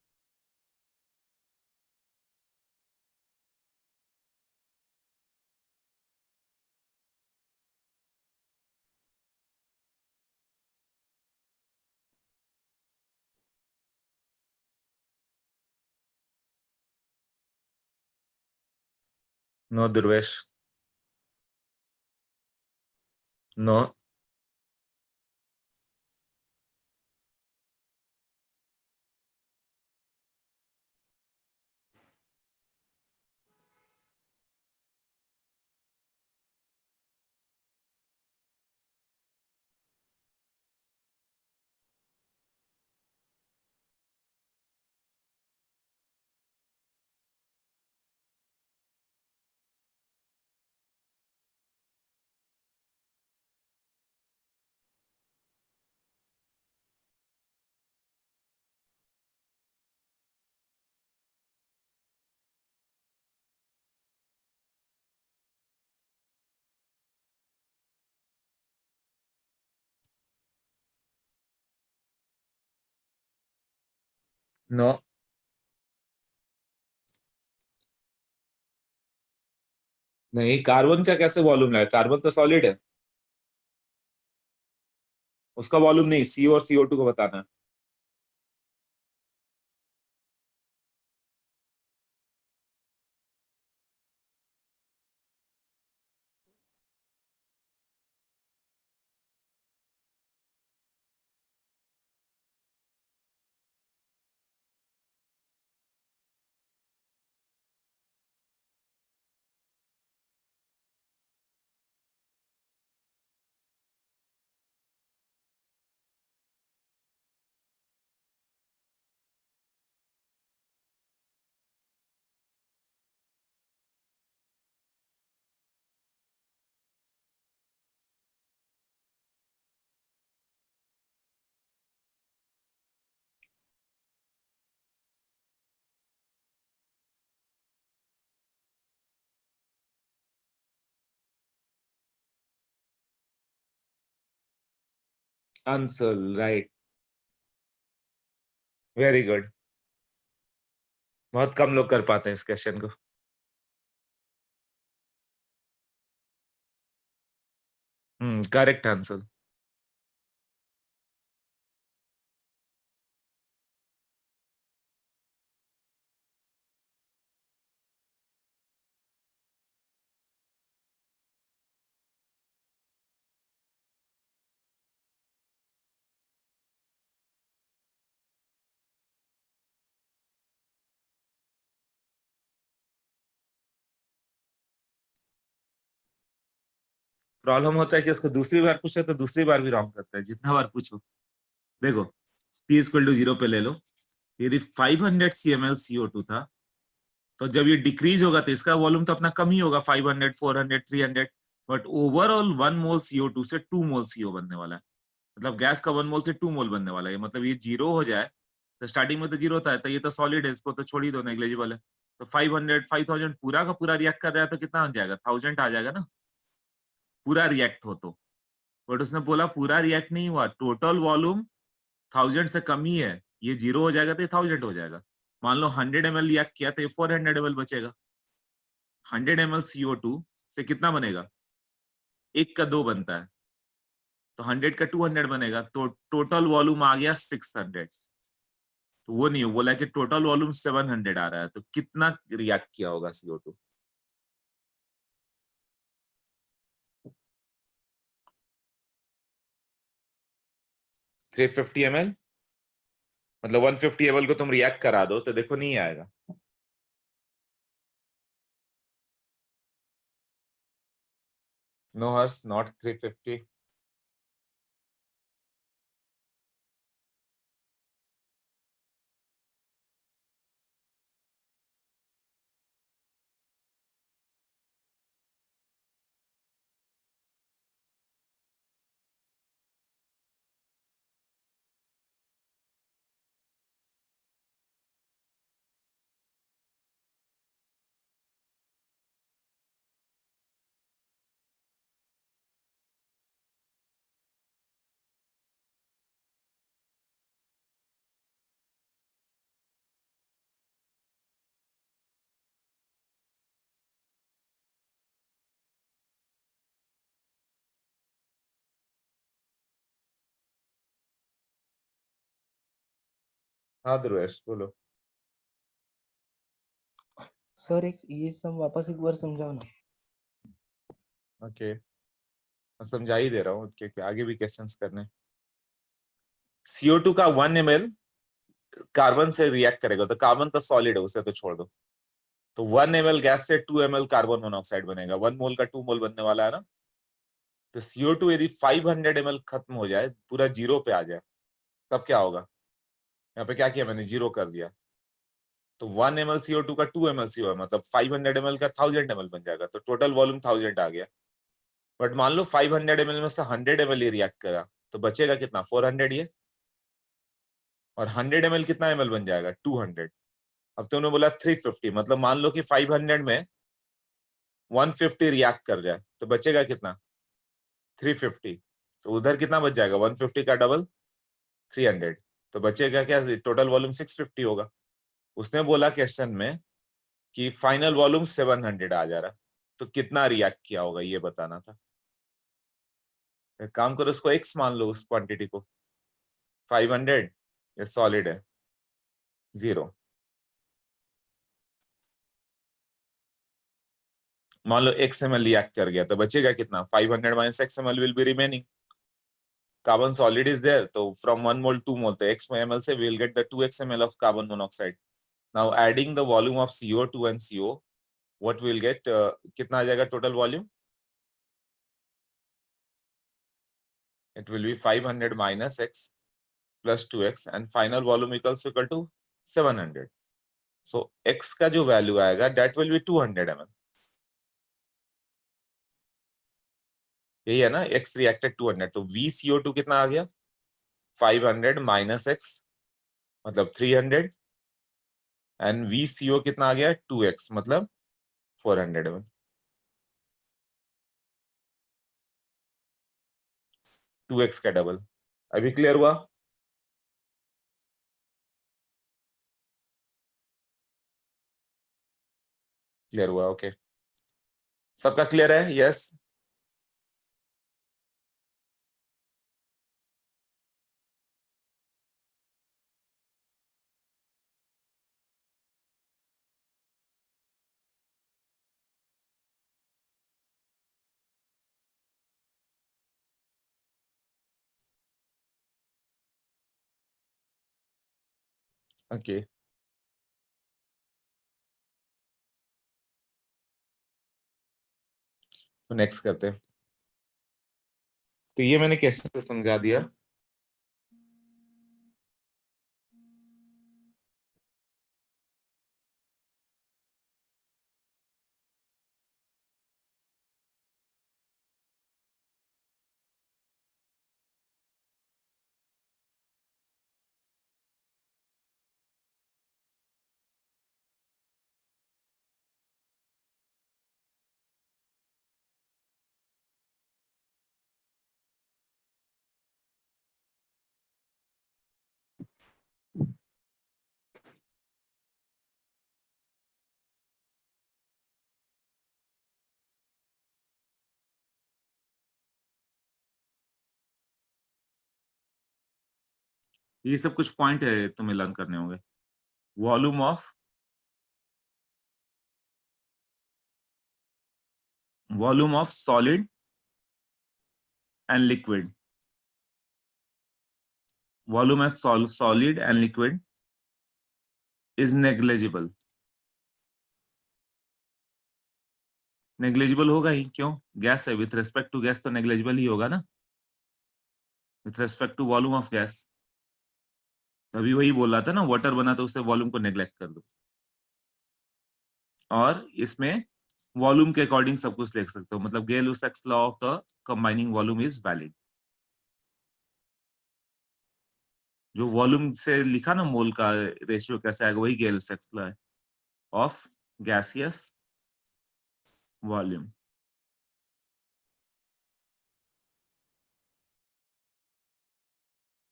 नो दुर्वेश. नो. नो. नहीं, कार्बन का कैसे वॉल्यूम लाए? कार्बन तो सॉलिड है. उसका वॉल्यूम नहीं, CO और CO2 को बताना है. Answer right, very good. बहुत कम लोग कर पाते हैं इस क्वेश्चन को। Correct answer. प्रॉब्लम होता है कि उसको दूसरी बार पूछे तो दूसरी बार भी रॉन्ग करता है, जितना बार पूछो। देखो, P इक्वल टू 0 पे ले लो। यदि 500 CML CO2 था, तो जब ये डिक्रीज होगा तो इसका वॉल्यूम तो अपना कम ही होगा, 500, 400, 300। बट ओवरऑल 1 मोल CO2 से 2 मोल CO बनने वाला है। मतलब गैस का 1 मोल से 2 मोल बनने वाला है। मतलब ये जीरो हो जाए तो स्टार्टिंग में तो जीरो था, तो ये तो सॉलिड है, इसको तो छोड़ ही दो, नेग्लिजिबल है। तो 500, 5000 पूरा का पूरा रिएक्ट कर रहा है तो कितना आ जाएगा, 1000 आ जाएगा ना, पूरा रिएक्ट हो तो। बट उसने बोला पूरा रिएक्ट नहीं हुआ, टोटल वॉल्यूम 1000 से कम ही है, ये जीरो हो जाएगा तो ये 1000 हो जाएगा। मान लो 100 ml रिएक्ट किया तो ये 400 ml बचेगा। 100 ml CO2 से कितना बनेगा, एक का 2 बनता है, तो 100 का 200 बनेगा, तो टोटल वॉल्यूम आ गया 600। तो वो नहीं, बोला कि टोटल वॉल्यूम 700 आ रहा है, तो कितना रिएक्ट किया होगा CO2। 350 ml, मतलब 150 ml को तुम रिएक्ट करा दो तो देखो नहीं आएगा। No Harsh, not 350। हाँ ध्रुवेश बोलो। सर एक ये सब वापस एक बार समझाओ ना। ओके, मैं समझा ही दे रहा हूँ, क्योंकि आगे भी क्वेश्चंस करने। CO2 का 1 ml कार्बन से रिएक्ट करेगा, तो कार्बन तो सॉलिड है, उसे तो छोड़ दो। तो 1 ml गैस से 2 ml कार्बन मोनोऑक्साइड बनेगा, 1 मोल का 2 मोल बनने वाला है ना। तो CO2 यदि 500 ml खत्म हो जाए, पूरा जीरो पे आ जाए, तब क्या होगा। यहाँ पे क्या किया मैंने, जीरो कर दिया। तो 1 ml CO2 का 2 ml CO, मतलब 500 ml का 1000 ml बन जाएगा, तो टोटल वॉल्यूम 1000 आ गया। बट मान लो 500 ml में से 100 ml ही रिएक्ट करा, तो बचेगा कितना, 400 ये। और 100 ml कितना ml बन जाएगा, 200। अब तुमने बोला 350, मतलब मान लो कि 500 में 150 रिएक्ट कर जाए, तो बचेगा कितना, 350। तो उधर कितना बच जाएगा, 150 का डबल 300। तो बचेगा क्या, टोटल वॉल्यूम 650 होगा। उसने बोला क्वेश्चन में कि फाइनल वॉल्यूम 700 आ जा रहा, तो कितना रिएक्ट किया होगा ये बताना था। एक काम करो, उसको एक्स मान लो, उस क्वांटिटी को। 500 ये सॉलिड है, 0। मान लो XML रिएक्ट कर गया, तो बचेगा कितना, 500 minus XML will be remaining. Carbon solid is there, तो फ्रॉम 1 मोल 2 मोल, तो XML से we will get the 2 XML of carbon monoxide. Now adding the volume of CO2 and CO, what will get, कितना आ जाएगा total volume. It will be 500 minus x plus 2x, and final volume equals equal to 700। So x का जो वैल्यू आएगा दैट विल बी 200 ml। यही है ना, x रिएक्टेड 200, तो VCO2 कितना आ गया, 500 माइनस x, मतलब 300, एंड VCO कितना आ गया, 2x, मतलब 400 ml। 2x का डबल। अभी क्लियर हुआ? क्लियर हुआ, ओके। सबका क्लियर है? यस। ओके, तो नेक्स्ट करते हैं। तो ये मैंने कैसे समझा दिया। ये सब कुछ पॉइंट है तुम्हें लर्न करने होंगे। Volume of solid and liquid. Volume of solid and liquid is negligible. Negligible होगा ही, क्यों? गैस है, विथ रेस्पेक्ट टू गैस तो नेग्लिजिबल ही होगा ना, with respect to volume of gas. तभी वही बोल रहा था ना, वाटर बना तो उससे वॉल्यूम को नेग्लेक्ट कर दो। और इसमें वॉल्यूम के अकॉर्डिंग सब कुछ लिख सकते हो, मतलब Gay Lussac's law of the combining volume is valid. जो वॉल्यूम से लिखा ना मोल का रेशियो कैसे आएगा, वही गेल-लुसाक्स लॉ है of gaseous volume.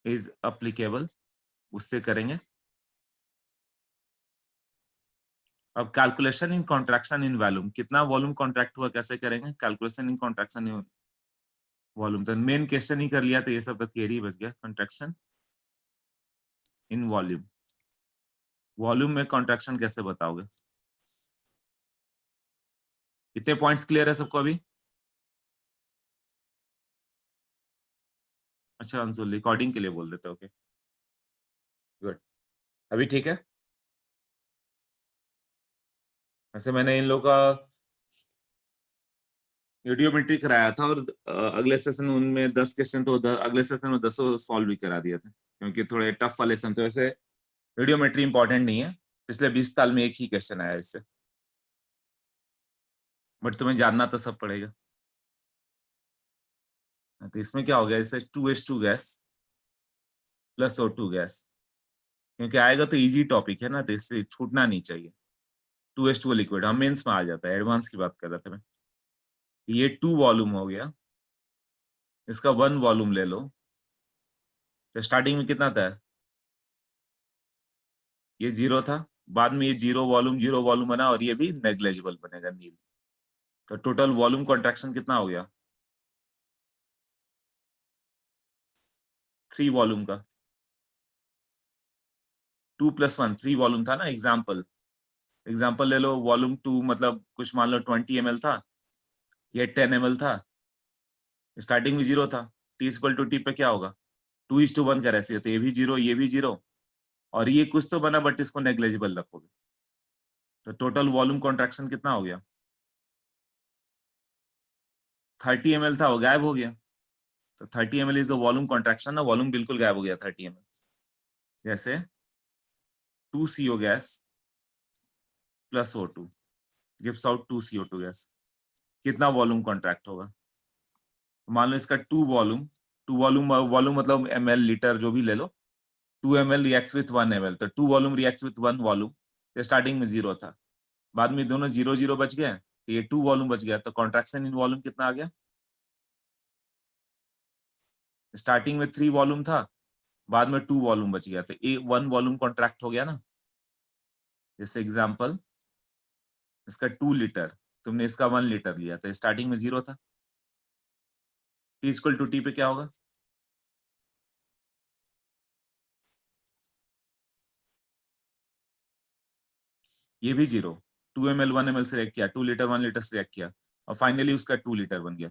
Is applicable, उससे करेंगे। अब calculation in contraction in volume, कितना वॉल्यूम कॉन्ट्रैक्ट हुआ कैसे करेंगे? Calculation in contraction in volume, तो मेन क्वेश्चन ही कर लिया, तो ये सब तो थियरी बच गया। कॉन्ट्रैक्शन इन वॉल्यूम, वॉल्यूम में कॉन्ट्रैक्शन कैसे बताओगे? इतने पॉइंट्स क्लियर है सबको अभी? अच्छा अंशुल, रिकॉर्डिंग के लिए बोल देते, ओके गुड। अभी ठीक है? वैसे मैंने इन लोगों का वीडियोमेट्री कराया था, और अगले सेशन में उनमें 10 क्वेश्चन, तो अगले सेशन में 10 सॉल्व भी करा दिया था, क्योंकि थोड़े टफ वाले सेशन। तो वैसे वीडियोमेट्री इंपॉर्टेंट नहीं है, पिछले 20 साल में एक ही क्वेश्चन आया इससे, बट तुम्हें जानना तो सब पड़ेगा। तो इसमें क्या हो गया, इससे 2H2 gas plus O2 gas, क्योंकि आएगा तो इजी टॉपिक है ना, तो इससे छूटना नहीं चाहिए। 2H2 लिक्विड, हम मेंस में आ जाता है, एडवांस की बात कर रहा था मैं। ये 2 वॉल्यूम हो गया, इसका 1 वॉल्यूम ले लो, तो स्टार्टिंग में कितना था? ये 0 था, बाद में ये 0 वॉल्यूम बना, और ये भी नेग्लेजिबल बनेगा, नील। तो टोटल वॉल्यूम कॉन्ट्रैक्शन कितना हो गया? 3 वॉल्यूम का, 2 + 1 3 वॉल्यूम था ना। एग्जाम्पल ले लो, वॉल्यूम 2 मतलब कुछ मान लो 20 ml था, ये 10 ml था, स्टार्टिंग में 0 था। T पे क्या होगा? 2:1 का रेशियो, तो ये भी 0, ये भी 0, और ये कुछ तो बना, बट इसको नेग्लेजिबल रखोगे, तो टोटल वॉल्यूम कॉन्ट्रैक्शन कितना हो गया? 30 ml था, वो गायब हो गया। तो 30 ml is the volume contraction ना, वॉल्यूम बिल्कुल गायब हो गया 30 ml। जैसे 2CO gas plus O2 gives out 2CO2 gas, कितना वॉल्यूम कॉन्ट्रैक्ट होगा? मान लो इसका 2 वॉल्यूम, वॉल्यूम मतलब ml लीटर जो भी ले लो, 2 ml रिएक्ट्स विथ 1 ml, तो 2 वॉल्यूम रिएक्ट्स विथ 1 वॉल्यूम। तो स्टार्टिंग में 0 था, बाद में दोनों 0 बच गए, तो ये 2 वॉल्यूम बच गया, तो कॉन्ट्रैक्शन इन वॉल्यूम कितना आ गया? स्टार्टिंग में 3 वॉल्यूम था, बाद में 2 वॉल्यूम बच गया, तो 1 वॉल्यूम कॉन्ट्रैक्ट हो गया ना। जैसे एग्जांपल, इसका 2 लीटर, तुमने इसका 1 लीटर लिया, तो स्टार्टिंग में 0 था। T इक्वल टू टी पे क्या होगा? ये भी 0, 2 ml 1 ml से रिएक्ट किया, 2 लीटर 1 लीटर से रिएक्ट किया, और फाइनली उसका 2 लीटर बन गया।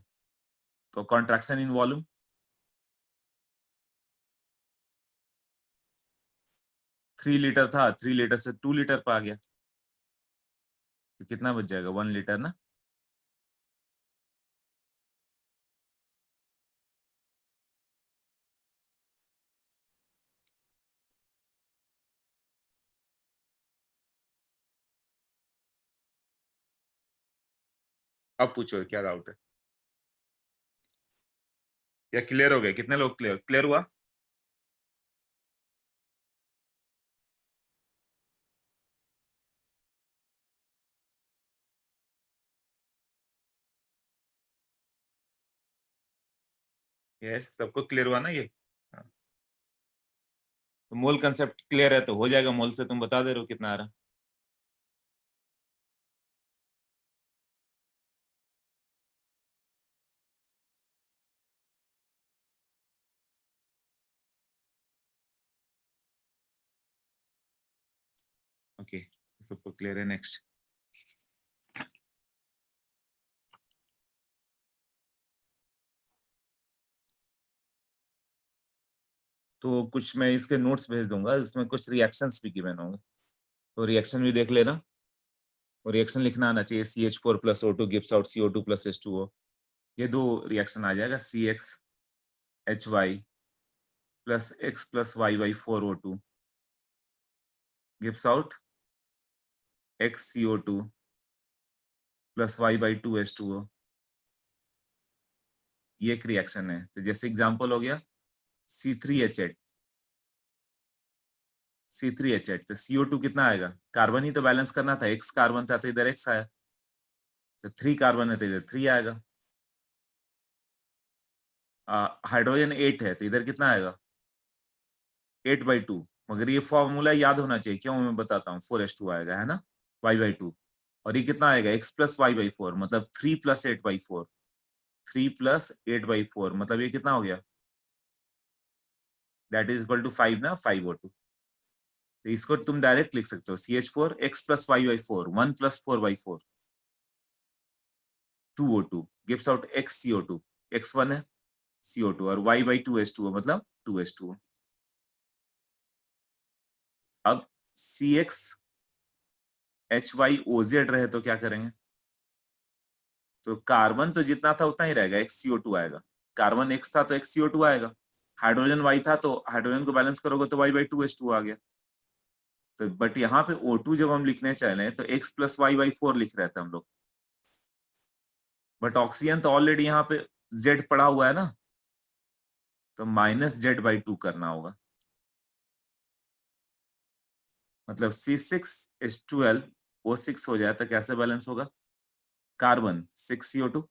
तो कॉन्ट्रैक्शन इन वॉल्यूम, 3 लीटर था, 3 लीटर से 2 लीटर पे आ गया, तो कितना बच जाएगा? 1 लीटर ना। अब पूछो क्या डाउट है, या क्लियर हो गया? कितने लोग क्लियर क्लियर हुआ? यस, सबको क्लियर हुआ ना ये? हाँ। तो मोल कंसेप्ट क्लियर है तो हो जाएगा, मोल से तुम बता दे रहे हो कितना आ रहा। ओके, सबको क्लियर है। नेक्स्ट, तो कुछ मैं इसके नोट्स भेज दूंगा, इसमें कुछ रिएक्शंस भी गिवन होंगे, तो रिएक्शन भी देख लेना। और रिएक्शन लिखना आना चाहिए, CH4 plus O2 gives out CO2 plus H2O। ये 2 रिएक्शन आ जाएगा, CXHY plus X plus YY4O2 gives out XCO2 plus Y/2H2O। ये एक रिएक्शन है। तो जैसे एग्जांपल हो गया C3H8, C3H8, तो CO2 कितना आएगा? कार्बन ही तो बैलेंस करना था, X कार्बन था तो इधर X आया, तो 3 कार्बन है तो इधर 3 आएगा। हाइड्रोजन 8 है तो इधर कितना आएगा? 8/2। मगर ये फॉर्मूला याद होना चाहिए, क्यों मैं बताता हूँ। 4H2 आएगा, है ना, Y/2। और ये कितना आएगा? X प्लस Y/4, मतलब 3 प्लस 8/4, 3 प्लस 8/4, मतलब ये कितना हो गया? दैट इज इक्वल टू 5 ना, 5O2। तो इसको तुम डायरेक्ट लिख सकते हो, CH4 X plus Y/4, 1 plus 4/4, 2O2 gives out XCO2। X1 है CO2, और Y/2H2O मतलब 2H2O। अब CXHYOZ रहे तो क्या करेंगे? तो कार्बन तो जितना था उतना ही रहेगा, XCO2 आएगा। कार्बन X था तो XCO2 आएगा। हाइड्रोजन Y था तो हाइड्रोजन को बैलेंस करोगे तो Y/2H2 आ गया। तो बट यहाँ पे O2 जब हम लिखने चले तो X प्लस Y/4 लिख रहे थे हम लोग, बट ऑक्सीजन तो ऑलरेडी यहाँ पे Z पड़ा हुआ है ना, तो -Z/2 करना होगा। मतलब C6H12O6 हो जाए तो कैसे बैलेंस होगा? कार्बन 6CO2,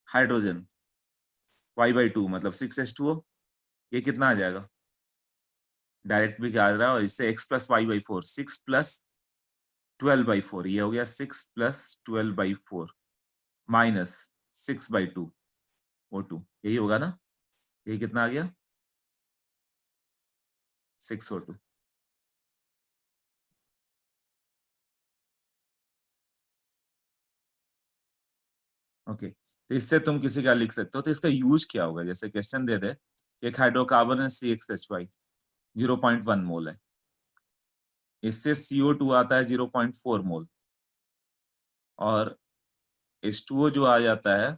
हाइड्रोजन Y/2 मतलब 6H2O। ये कितना आ जाएगा? डायरेक्ट भी क्या आ रहा है, और इससे X प्लस Y/4, 6 प्लस 12/4, ये हो गया 6 प्लस 12/4 माइनस 6/2O2, यही होगा ना? ये कितना आ गया? 6O2। ओके, तो इससे तुम किसी का लिख सकते हो। तो इसका यूज क्या होगा? जैसे क्वेश्चन दे दे, एक हाइड्रोकार्बन है CXHY, 0.1 मोल है, इससे CO2 आता है 0.4 मोल, और H2O जो आ जाता है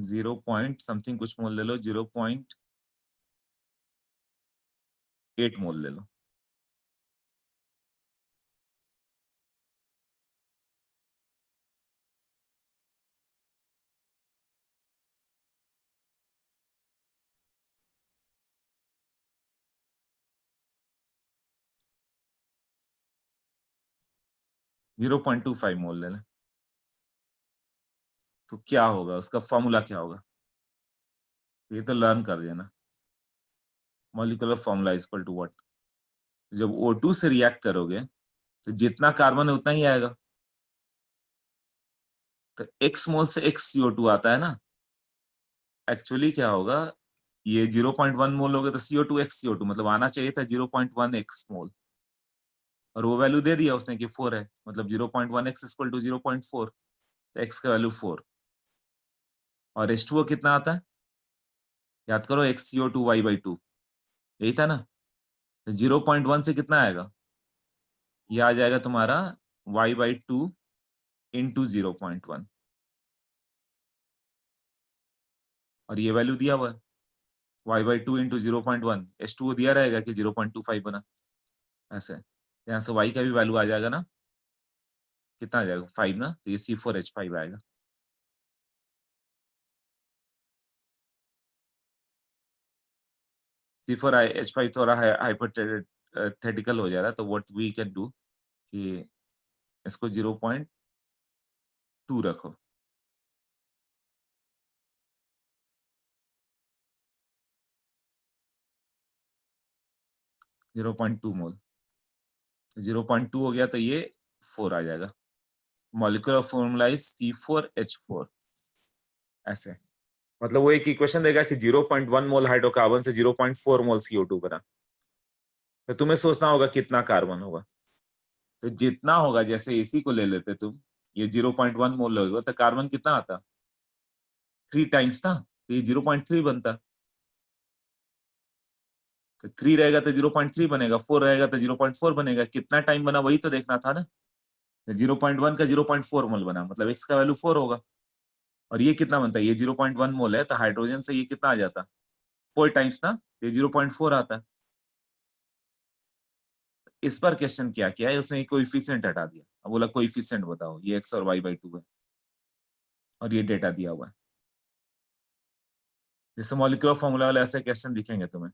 0 पॉइंट समथिंग कुछ मोल ले लो, 0.8 मोल ले लो। 0.25 मोल ले लें तो क्या होगा, उसका फॉर्मूला क्या होगा, ये तो लर्न कर दिया ना। Molecular formula is equal to what, जब O2 से रिएक्ट करोगे तो जितना कार्बन है उतना ही आएगा, तो x मोल से x CO2 आता है ना। एक्चुअली क्या होगा, ये 0.1 मोल हो गया तो CO2 x CO2 मतलब आना चाहिए था 0.1 x मोल, और वो वैल्यू दे दिया उसने कि 4 है, मतलब 0.1 x इक्वल टू 0.4, तो x का वैल्यू 4। और H2O कितना आता है, याद करो x CO2 y/2, यही था ना। तो 0.1 से कितना आएगा, ये आ जाएगा तुम्हारा y/2 इंटू 0.1, और ये वैल्यू दिया हुआ है y/2 इंटू 0.1, H2O दिया रहेगा कि 0.25 बना, ऐसे यहाँ से y का भी वैल्यू आ जाएगा ना, कितना आ जाएगा 5 ना, तो ये C4H5 आएगा। C4H5 थोड़ा हाइपोथेटिकल हो जा रहा है, तो व्हाट वी कैन डू कि इसको 0.2 रखो, 0.2 मोल, तो 0.2 हो गया तो ये 4 आ जाएगा। मॉलिक्यूलर फॉर्मूला इज C4H4, ऐसे मतलब वो एक इक्वेशन देगा कि 0.1 मोल हाइड्रोकार्बन से 0.4 मोल CO2 बना, तो तुम्हें सोचना होगा कितना कार्बन होगा, तो जितना होगा, जैसे इसी को ले लेते तुम, ये 0.1 मोल होगा तो कार्बन कितना आता, 3 टाइम्स ना, तो ये 0.3 बनता, तो 3 रहेगा तो 0.3 बनेगा, 4 रहेगा तो 0.4 बनेगा, कितना टाइम बना वही तो देखना था ना। तो 0.1 का 0.4 मोल बना, मतलब x का वैल्यू 4 होगा, और ये कितना बनता है, ये 0.1 मोल है, तो हाइड्रोजन से ये कितना आ जाता, 4 टाइम्स ना, ये 0.4 आता है। इस पर क्वेश्चन क्या किया है उसने, कोएफिशिएंट हटा दिया, अब बोला कोएफिशिएंट बताओ, ये x और y/2 है, और ये डेटा दिया हुआ है। जैसे मॉलिक्यूलर फॉर्मूला वाले ऐसे क्वेश्चन दिखेंगे तुम्हें,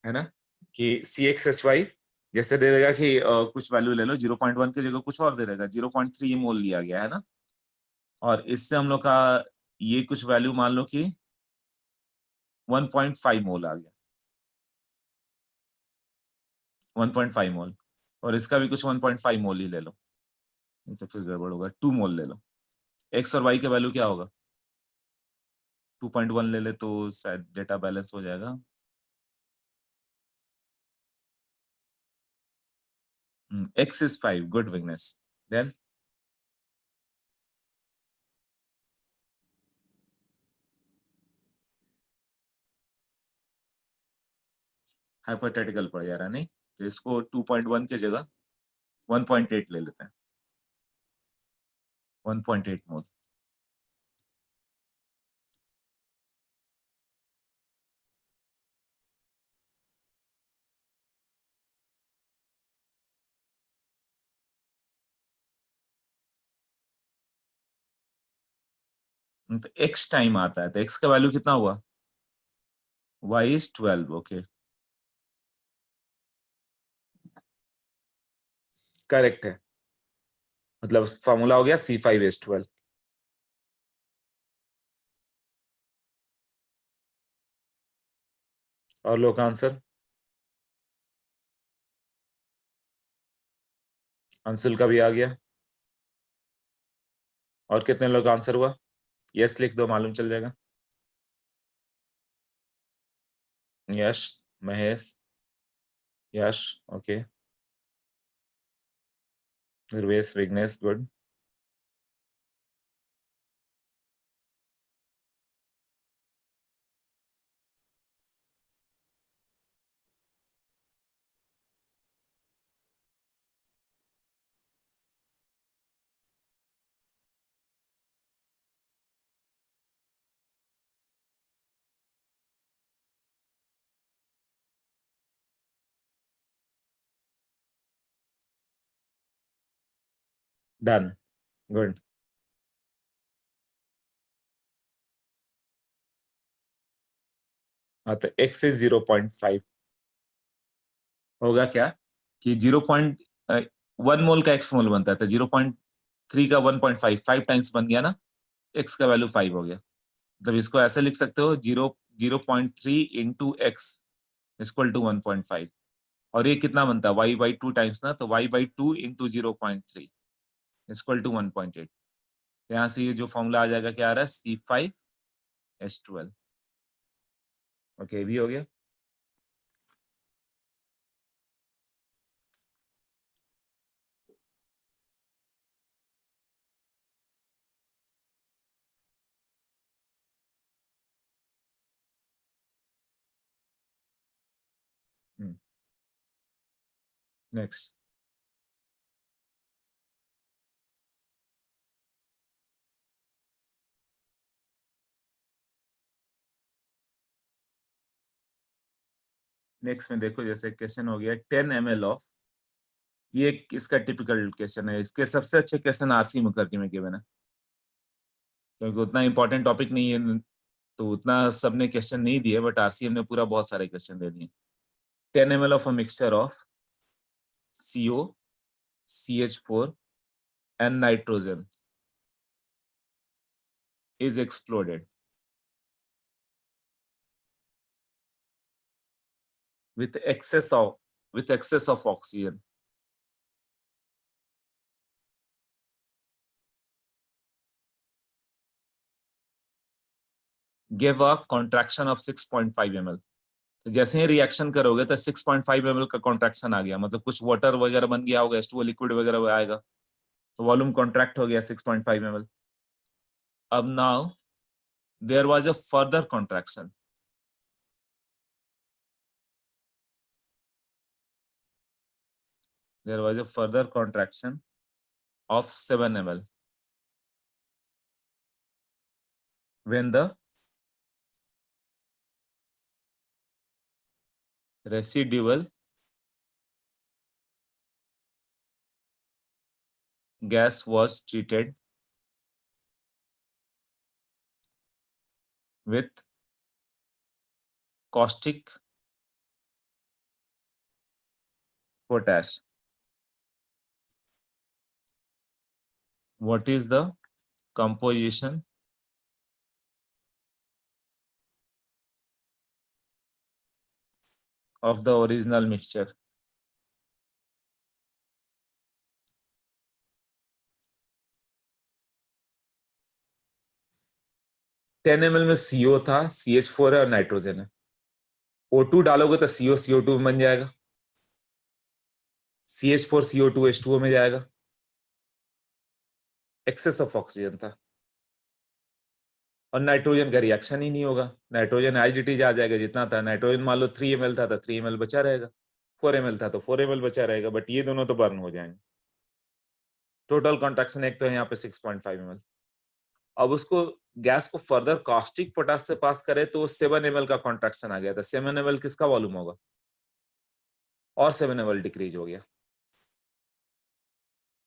है ना, कि CXHY जैसे दे देगा कि कुछ वैल्यू ले लो, 0.1 की जगह कुछ और दे देगा, 0.3 मोल लिया गया है ना, और इससे हम लोग का ये कुछ वैल्यू मान लो कि 1.5 मोल आ गया, 1.5 मोल, और इसका भी कुछ 1.5 मोल ही ले लो, नहीं तो फिर गड़बड़ होगा, 2 मोल ले लो। एक्स और वाई का वैल्यू क्या होगा, 2.1 ले ले तो शायद डेटा बैलेंस हो जाएगा। X is 5, good Vignesh. Then hypothetical पड़ जा रहा है, नहीं तो इसको 2.1 की जगह 1.8 ले लेते हैं, 1.8 मोल। तो x टाइम आता है, तो x का वैल्यू कितना हुआ, y is 12, ओके करेक्ट है, मतलब फॉर्मूला हो गया C5H12। और लोग का आंसर, अंशुल का भी आ गया, और कितने लोग का आंसर हुआ, यस लिख दो, मालूम चल जाएगा। Yash, Mahesh, Yash, okay, Dhruvesh, Vighnesh, good. Done, good. हाँ तो x is 0.5 होगा क्या, कि 0.1 मोल का x मोल बनता है, तो 0.3 का 1.5 5 टाइम्स बन गया ना, x का वैल्यू 5 हो गया। मतलब इसको ऐसे लिख सकते हो, 0.3 इंटू एक्स इक्वल टू 1.5। और ये कितना बनता है, y/2 टाइम्स ना, तो y/2 इंटू 0.3 इक्वल टू 1.8। यहाँ से ये जो फॉर्मूला आ जाएगा, क्या आ रहा है, C5H12। ओके, भी हो गया। नेक्स्ट, नेक्स्ट में देखो, जैसे क्वेश्चन हो गया 10 ml ऑफ, ये इसका टिपिकल क्वेश्चन है। इसके सबसे अच्छे क्वेश्चन आरसी मुखर्जी में गिवन है, क्योंकि उतना इंपॉर्टेंट टॉपिक नहीं है, तो उतना सबने क्वेश्चन नहीं दिए, बट आरसीएम ने पूरा बहुत सारे क्वेश्चन दे दिए। 10 ml of a mixture of CO, CH4 and nitrogen is exploded with excess of oxygen. Give a contraction of 6.5 ml। तो जैसे ही रिएक्शन करोगे तो 6.5 ml का कॉन्ट्रैक्शन आ गया, मतलब कुछ वाटर वगैरह बन गया होगा, H2O लिक्विड वगैरह आएगा, तो वॉल्यूम कॉन्ट्रैक्ट हो गया 6.5 ml। अब now there was a further contraction, there was a further contraction of 7 ml when the residual gas was treated with caustic potash. What is the composition of the original mixture? Ten ml में CO था, CH4 है और नाइट्रोजन है। O2 डालोगे तो CO CO2 बन जाएगा, CH4 CO2 H2O में जाएगा। एक्सेस ऑफ ऑक्सीजन था, और नाइट्रोजन का रिएक्शन ही नहीं होगा, नाइट्रोजन आईजीटी आ जाएगा जितना था। नाइट्रोजन मान लो 3 ml था तो 3 ml बचा रहेगा, 4 ml था तो 4 ml बचा रहेगा, बट ये दोनों तो बर्न हो जाएंगे। टोटल कॉन्ट्रैक्शन एक तो है यहाँ पे 6.5 ml। अब उसको गैस को फर्दर कास्टिक पोटाश से पास करे तो 7 ml का कॉन्ट्रैक्शन आ गया था। 7 ml किसका वॉल्यूम होगा, और 7 ml डिक्रीज हो गया,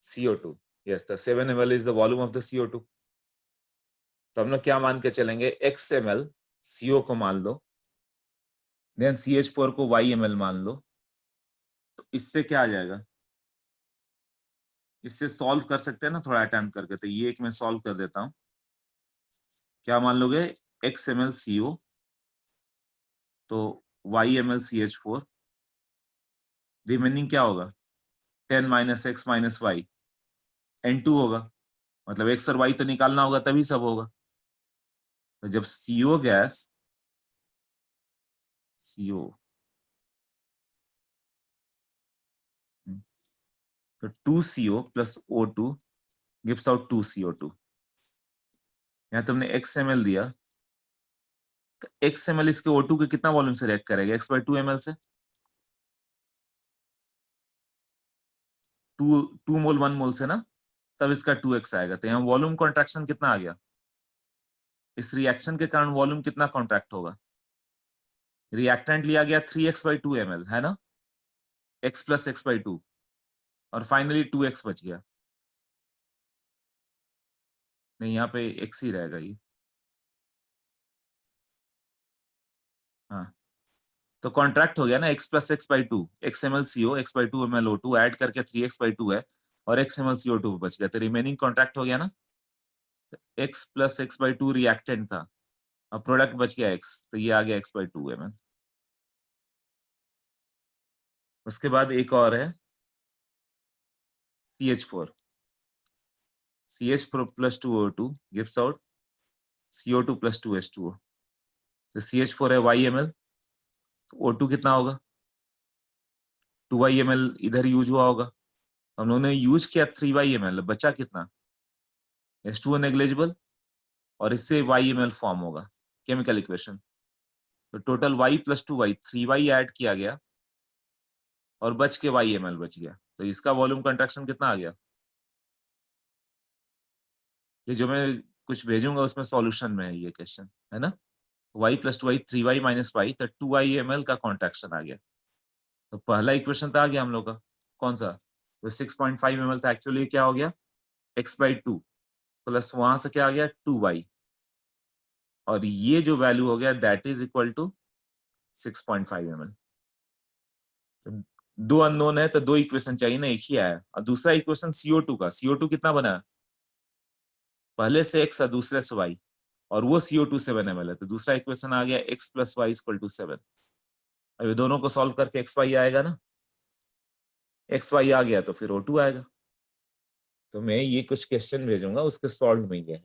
CO2। Yes, the 7 ml is the volume of the CO2। तो हम लोग क्या मान के चलेंगे, x ml CO को मान लो, देन CH4 को y ml मान लो। तो इससे क्या आ जाएगा, इससे सॉल्व कर सकते हैं ना थोड़ा अटेम्प्ट करके, तो ये एक मैं सॉल्व कर देता हूं। क्या मान लोगे, x ml CO, तो y ml CH4, रिमेनिंग क्या होगा, 10 minus x minus Y, N2 होगा। मतलब एक्स और वाई तो निकालना होगा तभी सब होगा। तो जब CO गैस, CO, तो 2CO plus O2 gives out 2CO2। यहाँ तुमने x ml दिया, तो x ml इसके O2 के कितना वॉल्यूम से रिएक्ट करेगा, x/2 ml से। 2 मोल 1 मोल से ना, तब इसका 2x आएगा। तो यहाँ वॉल्यूम कॉन्ट्रैक्शन कितना आ गया, इस रिएक्शन के कारण वॉल्यूम कितना कॉन्ट्रैक्ट होगा। रिएक्टेंट लिया गया 3x/2 ml है ना, x प्लस x/2, और फाइनली 2x बच गया। नहीं, यहाँ पे x ही रहेगा ये। हाँ, तो कॉन्ट्रैक्ट हो गया ना, x plus X by two, X M L C O X by two M L O two add करके 3x/2 है, और X M L C O two बच गया, तो रिमेनिंग कॉन्ट्रैक्ट हो गया ना। x plus X by two reactant था, अब प्रोडक्ट बच गया x, तो ये आ गया x/2 ml। उसके बाद एक और है CH4, CH4 plus 2O2 gives out CO2 plus 2H2O। तो CH4 है YmL, तो O2 कितना होगा, 2YmL इधर यूज हुआ होगा, हम लोगों ने यूज किया 3YmL, बचा कितना, H2O नेग्लिजिबल, और इससे YmL फॉर्म होगा, केमिकल इक्वेशन। तो total Y plus 2Y 3Y add किया गया, और बच के YmL बच गया, तो इसका वॉल्यूम कंट्रैक्शन कितना आ गया। ये जो मैं कुछ भेजूंगा उसमें सॉल्यूशन में है ये क्वेश्चन, है ना। y plus 2y 3y minus Y, तो 2y का कॉन्ट्रैक्शन आ गया। तो पहला इक्वेशन तो आ गया हम लोग का, कौन सा, तो 6.5 ml था, एक्चुअली क्या हो गया x/2 प्लस वहां से क्या आ गया 2y, और ये जो वैल्यू हो गया that is equal to 6.5 ml। तो दो अननोन है तो दो इक्वेशन चाहिए ना, एक ही आया। और दूसरा इक्वेशन CO2 का, CO2 कितना बना, पहले से x और दूसरे से y, और वो CO2 7 ml है, तो दूसरा इक्वेशन आ गया x plus Y equal to 7। अब ये दोनों को सॉल्व करके xy आएगा ना, xy आ गया तो फिर O2 आएगा। तो मैं ये कुछ क्वेश्चन भेजूंगा, उसके सॉल्व में ये है।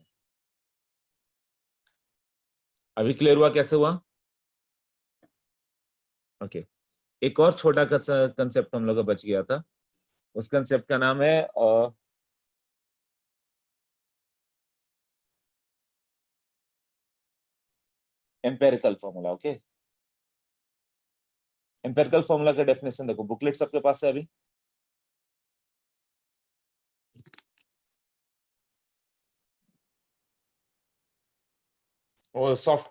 अभी क्लियर हुआ कैसे हुआ, ओके। एक और छोटा कंसेप्ट हम लोग का बच गया था, उस कंसेप्ट का नाम है empirical formula. Okay, empirical formula का डेफिनेशन देखो, बुकलेट सबके पास है अभी। वो सॉफ्ट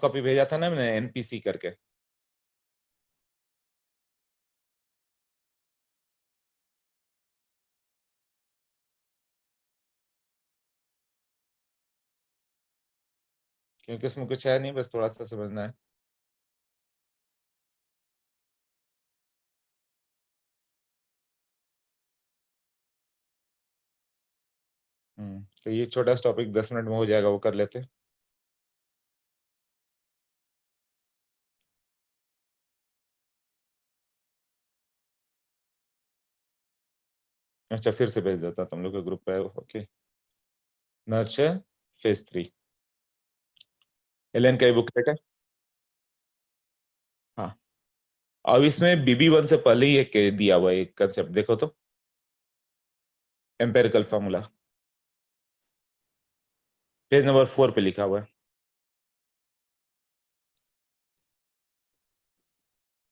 कॉपी भेजा था ना मैंने NPC करके। क्योंकि उसमें कुछ है नहीं, बस थोड़ा सा समझना है। तो ये छोटा सा टॉपिक 10 मिनट में हो जाएगा, वो कर लेते। अच्छा, फिर से भेज देता तुम लोग के ग्रुप पे। ओके, नर्चर फेज 3 एलन का बुकलेट है। हाँ, अब इसमें BB1 से पहले ही एक दिया हुआ है एक कंसेप्ट, देखो तो, एम्पेरिकल फॉर्मूला पेज नंबर 4 पे लिखा हुआ है।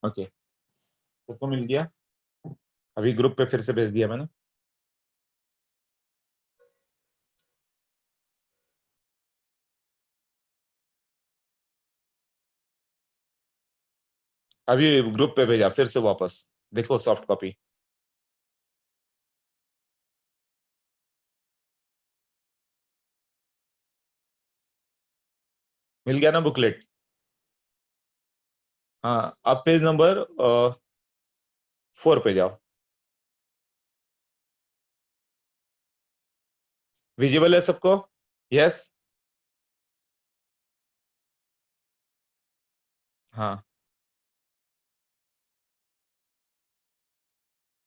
ओके, उसको मिल गया, अभी ग्रुप पे फिर से भेज दिया मैंने। अभी ग्रुप पे भेजा फिर से वापस, देखो सॉफ्ट कॉपी मिल गया ना बुकलेट। हाँ, अब पेज नंबर 4 पे जाओ, विजिबल है सबको, यस। हाँ,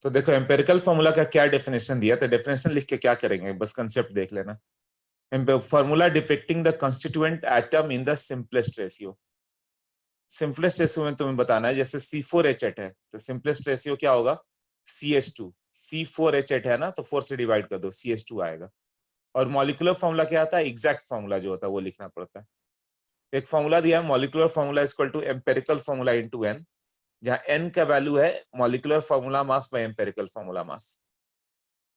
तो देखो एम्पेरिकल फॉर्मूला का क्या डेफिनेशन दिया, तो डेफिनेशन लिख के क्या करेंगे, बस कंसेप्ट देख लेना। Formula depicting the constituent atom in the simplest ratio. Simplest ratio में तुम्हें बताना है, जैसे C4H8 है तो सिंपलेस्ट रेशियो क्या होगा, CH2। C4H8 है ना, तो 4 से डिवाइड कर दो, CH2 आएगा। और मॉलिक्यूलर फॉर्मूला क्या आता है, एग्जैक्ट फॉर्मूला जो होता है वो लिखना पड़ता है। एक फॉर्मूला दिया है, molecular formula equal to empirical formula into n, जहां n का वैल्यू है molecular formula mass by empirical formula mass.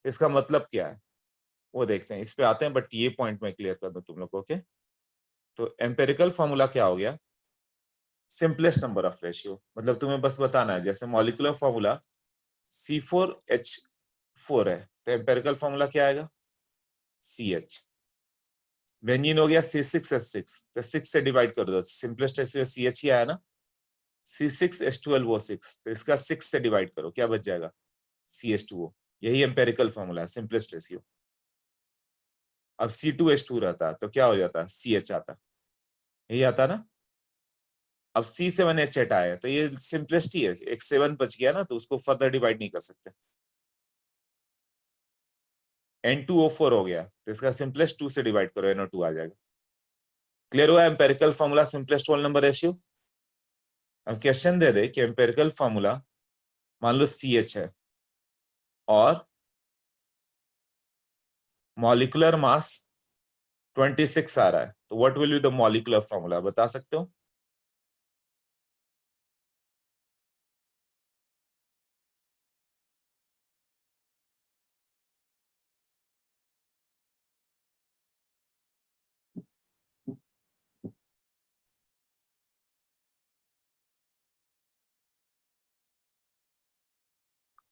इसका मतलब क्या है वो देखते हैं, इस पे आते हैं, बट ये पॉइंट मैं क्लियर कर दूं तुम लोग को। ओके, तो एम्पेरिकल फॉर्मूला क्या हो गया, सिंपलेस्ट नंबर ऑफ रेशियो, मतलब तुम्हें बस बताना है, जैसे मॉलिक्यूलर फॉर्मूला C4H4 है, तो एम्पेरिकल फॉर्मूला क्या आएगा CH। बेंजीन हो गया C6H6, तो 6 से डिवाइड कर दो, सिंपलेस्ट रेशियो CH ही आया ना, C6H12O6, तो इसका 6 से डिवाइड करो, क्या बच जाएगा, CH2O। यही एम्पेरिकल फॉर्मूला है, सिंपलेस्ट रेशियो। अब C2H2 रहता तो क्या हो जाता, CH आता, यही आता ना। अब C7H8 आया, तो ये सिंपलेस्ट ही है, एक 7 बच गया ना, तो उसको फर्दर डिवाइड नहीं कर सकते। N2O4 हो गया, तो इसका सिंपलेस्ट 2 से डिवाइड करो, NO2 आ जाएगा। क्लियर हुआ empirical formula, simplest whole number ratio. अब क्वेश्चन दे दे कि एम्पेरिकल फॉर्मूला मान लो CH है और मॉलिक्यूलर मास 26 आ रहा है, तो what will be the molecular formula, बता सकते हो?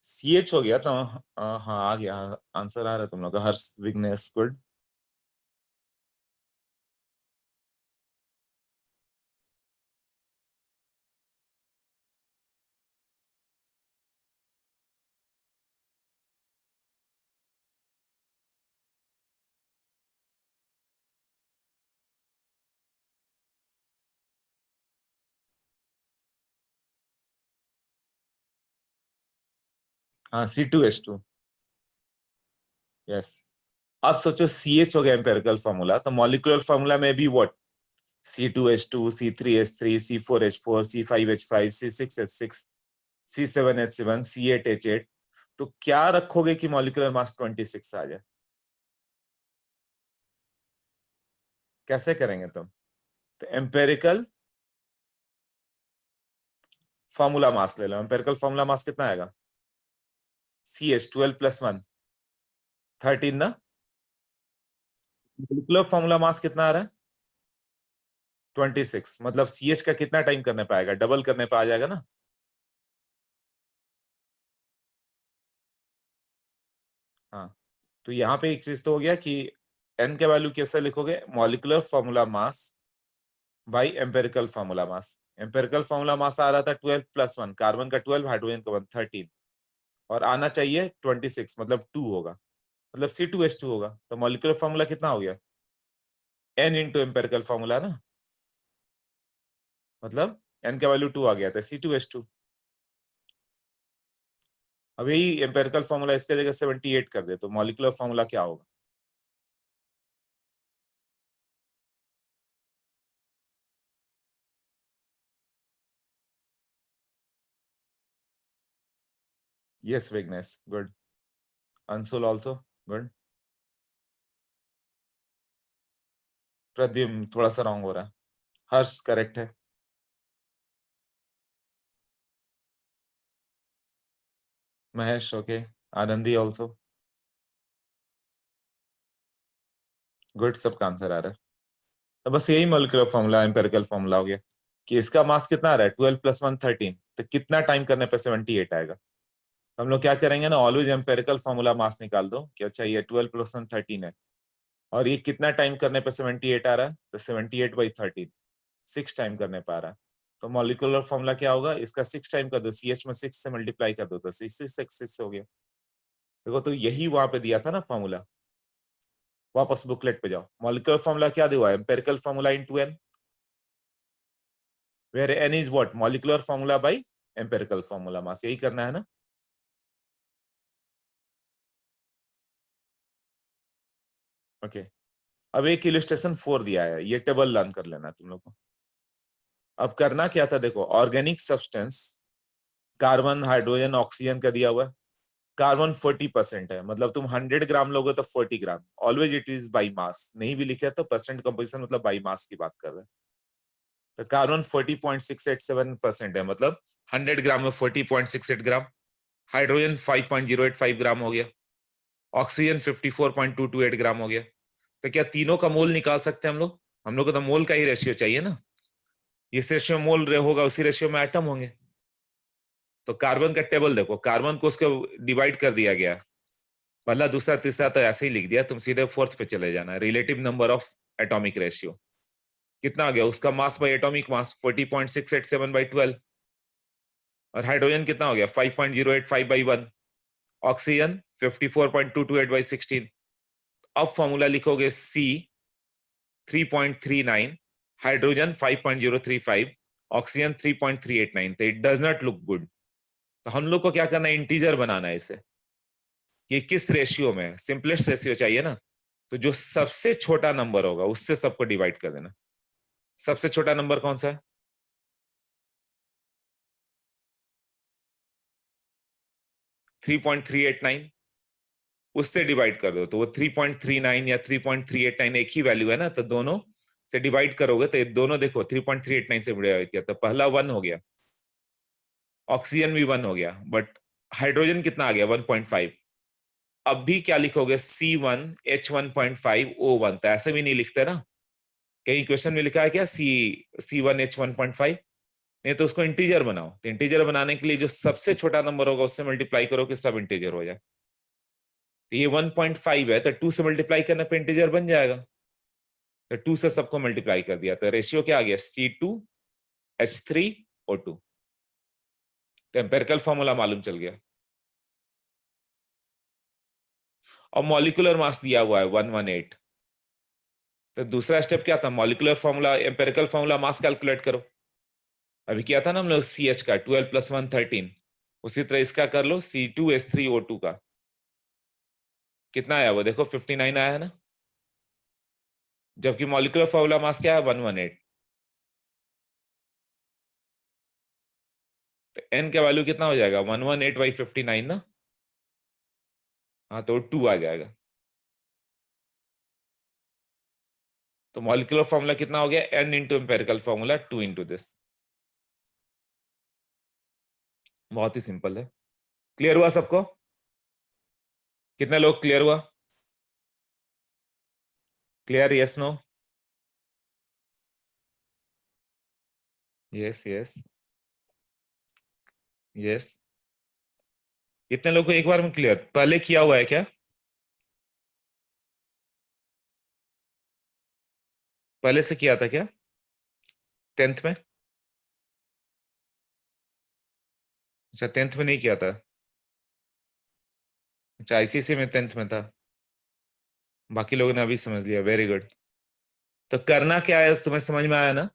CH हो गया तो हाँ आ गया, आंसर आ रहा है तुम लोग का, हर्ष विघ्नेश, गुड। हाँ C2H2, यस। अब सोचो CH हो गया एम्पेरिकल फॉर्मूला, तो मॉलिक्यूलर फॉर्मूला में भी what, C2H2, C3H3, C4H4, C5H5, C6H6, C7H7, C8H8, तो क्या रखोगे कि मॉलिक्यूलर मास 26 आ जाए? कैसे करेंगे तुम? तो एम्पेरिकल फॉर्मूला मास ले लो, एम्पेरिकल फॉर्मूला मास कितना आएगा, CH 12 + 1 13 ना। मॉलिक्यूलर फॉर्मूला मास कितना आ रहा है, 26, मतलब CH का कितना टाइम करने पाएगा, डबल करने पे आ जाएगा ना। हाँ, तो यहाँ पे एक चीज तो हो गया कि n के वैल्यू कैसे लिखोगे, molecular formula mass by empirical formula mass. Empirical formula mass आ रहा था 12 + 1, कार्बन का 12, हाइड्रोजन का 1 13, और आना चाहिए 26, मतलब 2 होगा, मतलब C2H2 होगा। तो मॉलिक्यूलर फॉर्मूला कितना हो गया, n इंटू एम्पेरिकल फॉर्मूला ना, मतलब n का वैल्यू 2 आ गया था, C2H2। अब यही एम्पेरिकल फॉर्मूला इसके जगह 78 कर दे, तो मॉलिक्यूलर फॉर्मूला क्या होगा, yes Vignesh, good. Anshul also good. Pradyumn थोड़ा सा रॉन्ग हो रहा है, हर्ष करेक्ट है। Mahesh okay, Anandi also good, सबका आंसर आ रहा है। तो बस यही मॉलिक्यूलर फॉर्मूला एम्पेरिकल फॉर्मूला हो गया कि इसका मास कितना आ रहा है, 12 + 1 13, तो कितना टाइम करने पे 78 आएगा। तो हम लोग क्या करेंगे ना, ऑलवेज एम्पेरिकल फॉर्मूला मास निकाल दो कि अच्छा ये 12 + 1 13 है, और ये कितना टाइम करने पे 78 आ रहा है, तो 78/13, 6 टाइम करने पे आ रहा है। तो मॉलिक्यूलर फॉर्मूला क्या होगा, इसका 6 टाइम कर दो, CH में 6 से मल्टीप्लाई कर दो, तो 6 हो गया। देखो, तो यही वहां पे दिया था ना फॉर्मूला। वापस बुकलेट पे जाओ, मॉलिक्यूलर फॉर्मूला क्या दिया है, empirical formula into n, where n is what, molecular formula by empirical formula mass, यही करना है ना। ओके, अब एक इलस्ट्रेशन 4 दिया है, ये टेबल लर्न कर लेना तुम लोग को। अब करना क्या था, देखो organic substance, carbon hydrogen oxygen का दिया हुआ है, कार्बन 40% है, मतलब तुम 100 ग्राम लोगे तो 40 gram, always it is by mass, नहीं भी लिखे तो परसेंट कंपोजिशन, मतलब बाई मास की बात कर रहे हैं। तो कार्बन 40.687% है, मतलब 100 ग्राम में 40.68 ग्राम। हाइड्रोजन 5.085 ग्राम हो गया, ऑक्सीजन 54.228 ग्राम हो गया। तो क्या तीनों का मोल निकाल सकते हैं हम लोग? हम लोग को तो मोल का ही रेशियो चाहिए ना, इस रेशियो में मोल होगा, उसी रेशियो में एटम होंगे। तो कार्बन का टेबल देखो, कार्बन को उसको डिवाइड कर दिया गया, पहला दूसरा तीसरा तो ऐसे ही लिख दिया, तुम सीधे फोर्थ पे चले जाना, relative number of atomic ratio कितना आ गया उसका मास बाय एटॉमिक मास 40.687/12 और हाइड्रोजन कितना हो गया 5.085/1 ऑक्सीजन 54.228/16 अब फॉर्मूला लिखोगे C 3.39 हाइड्रोजन 5.035 ऑक्सीजन 3.389 तो it does not look good तो हम लोग को क्या करना है इंटीजर बनाना है इसे कि किस रेशियो में सिंपलेस्ट रेशियो चाहिए ना तो जो सबसे छोटा नंबर होगा उससे सबको डिवाइड कर देना सबसे छोटा नंबर कौन सा है 3.389 उससे डिवाइड कर दो तो वो 3.39 या 3.389 एक ही वैल्यू है ना तो दोनों से डिवाइड करोगे तो ये दोनों देखो 3.389 से डिवाइड किया तो पहला 1 हो गया ऑक्सीजन भी 1 हो गया बट हाइड्रोजन कितना आ गया 1.5 अब भी क्या लिखोगे C1H1.5O1 तो ऐसे भी नहीं लिखते ना कहीं क्वेश्चन में लिखा है क्या C1H1.5 नहीं तो उसको इंटीजर बनाओ तो इंटीजर बनाने के लिए जो सबसे छोटा नंबर होगा उससे मल्टीप्लाई करो कि सब इंटीजर हो जाए तो ये 1.5 है तो 2 से मल्टीप्लाई करने पे इंटीजर बन जाएगा तो 2 से सबको मल्टीप्लाई कर दिया तो रेशियो क्या आ गया C2H3O2 तो एम्पिरिकल फॉर्मूला मालूम चल गया और मॉलिक्यूलर मास दिया हुआ है 118 तो दूसरा स्टेप क्या था molecular formula empirical formula mass calculate करो अभी किया था ना हम लोग CH का 12 + 1 13 उसी तरह इसका कर लो C2H3O2 का कितना आया वो देखो 59 आया है ना जबकि मॉलिक्यूलर फॉर्मूला मास क्या है 118 तो n का वैल्यू कितना हो जाएगा 118/59 ना हाँ तो 2 आ जाएगा तो मॉलिक्यूलर फॉर्मूला कितना हो गया n into empirical formula 2 into this बहुत ही सिंपल है क्लियर हुआ सबको कितने लोग क्लियर हुआ clear yes no yes yes yes कितने लोग को एक बार में क्लियर पहले किया हुआ है क्या पहले से किया था क्या 10th में अच्छा 10th में नहीं किया था अच्छा ICSE में 10th में था बाकी लोगों ने अभी समझ लिया वेरी गुड तो करना क्या है तुम्हें समझ में आया ना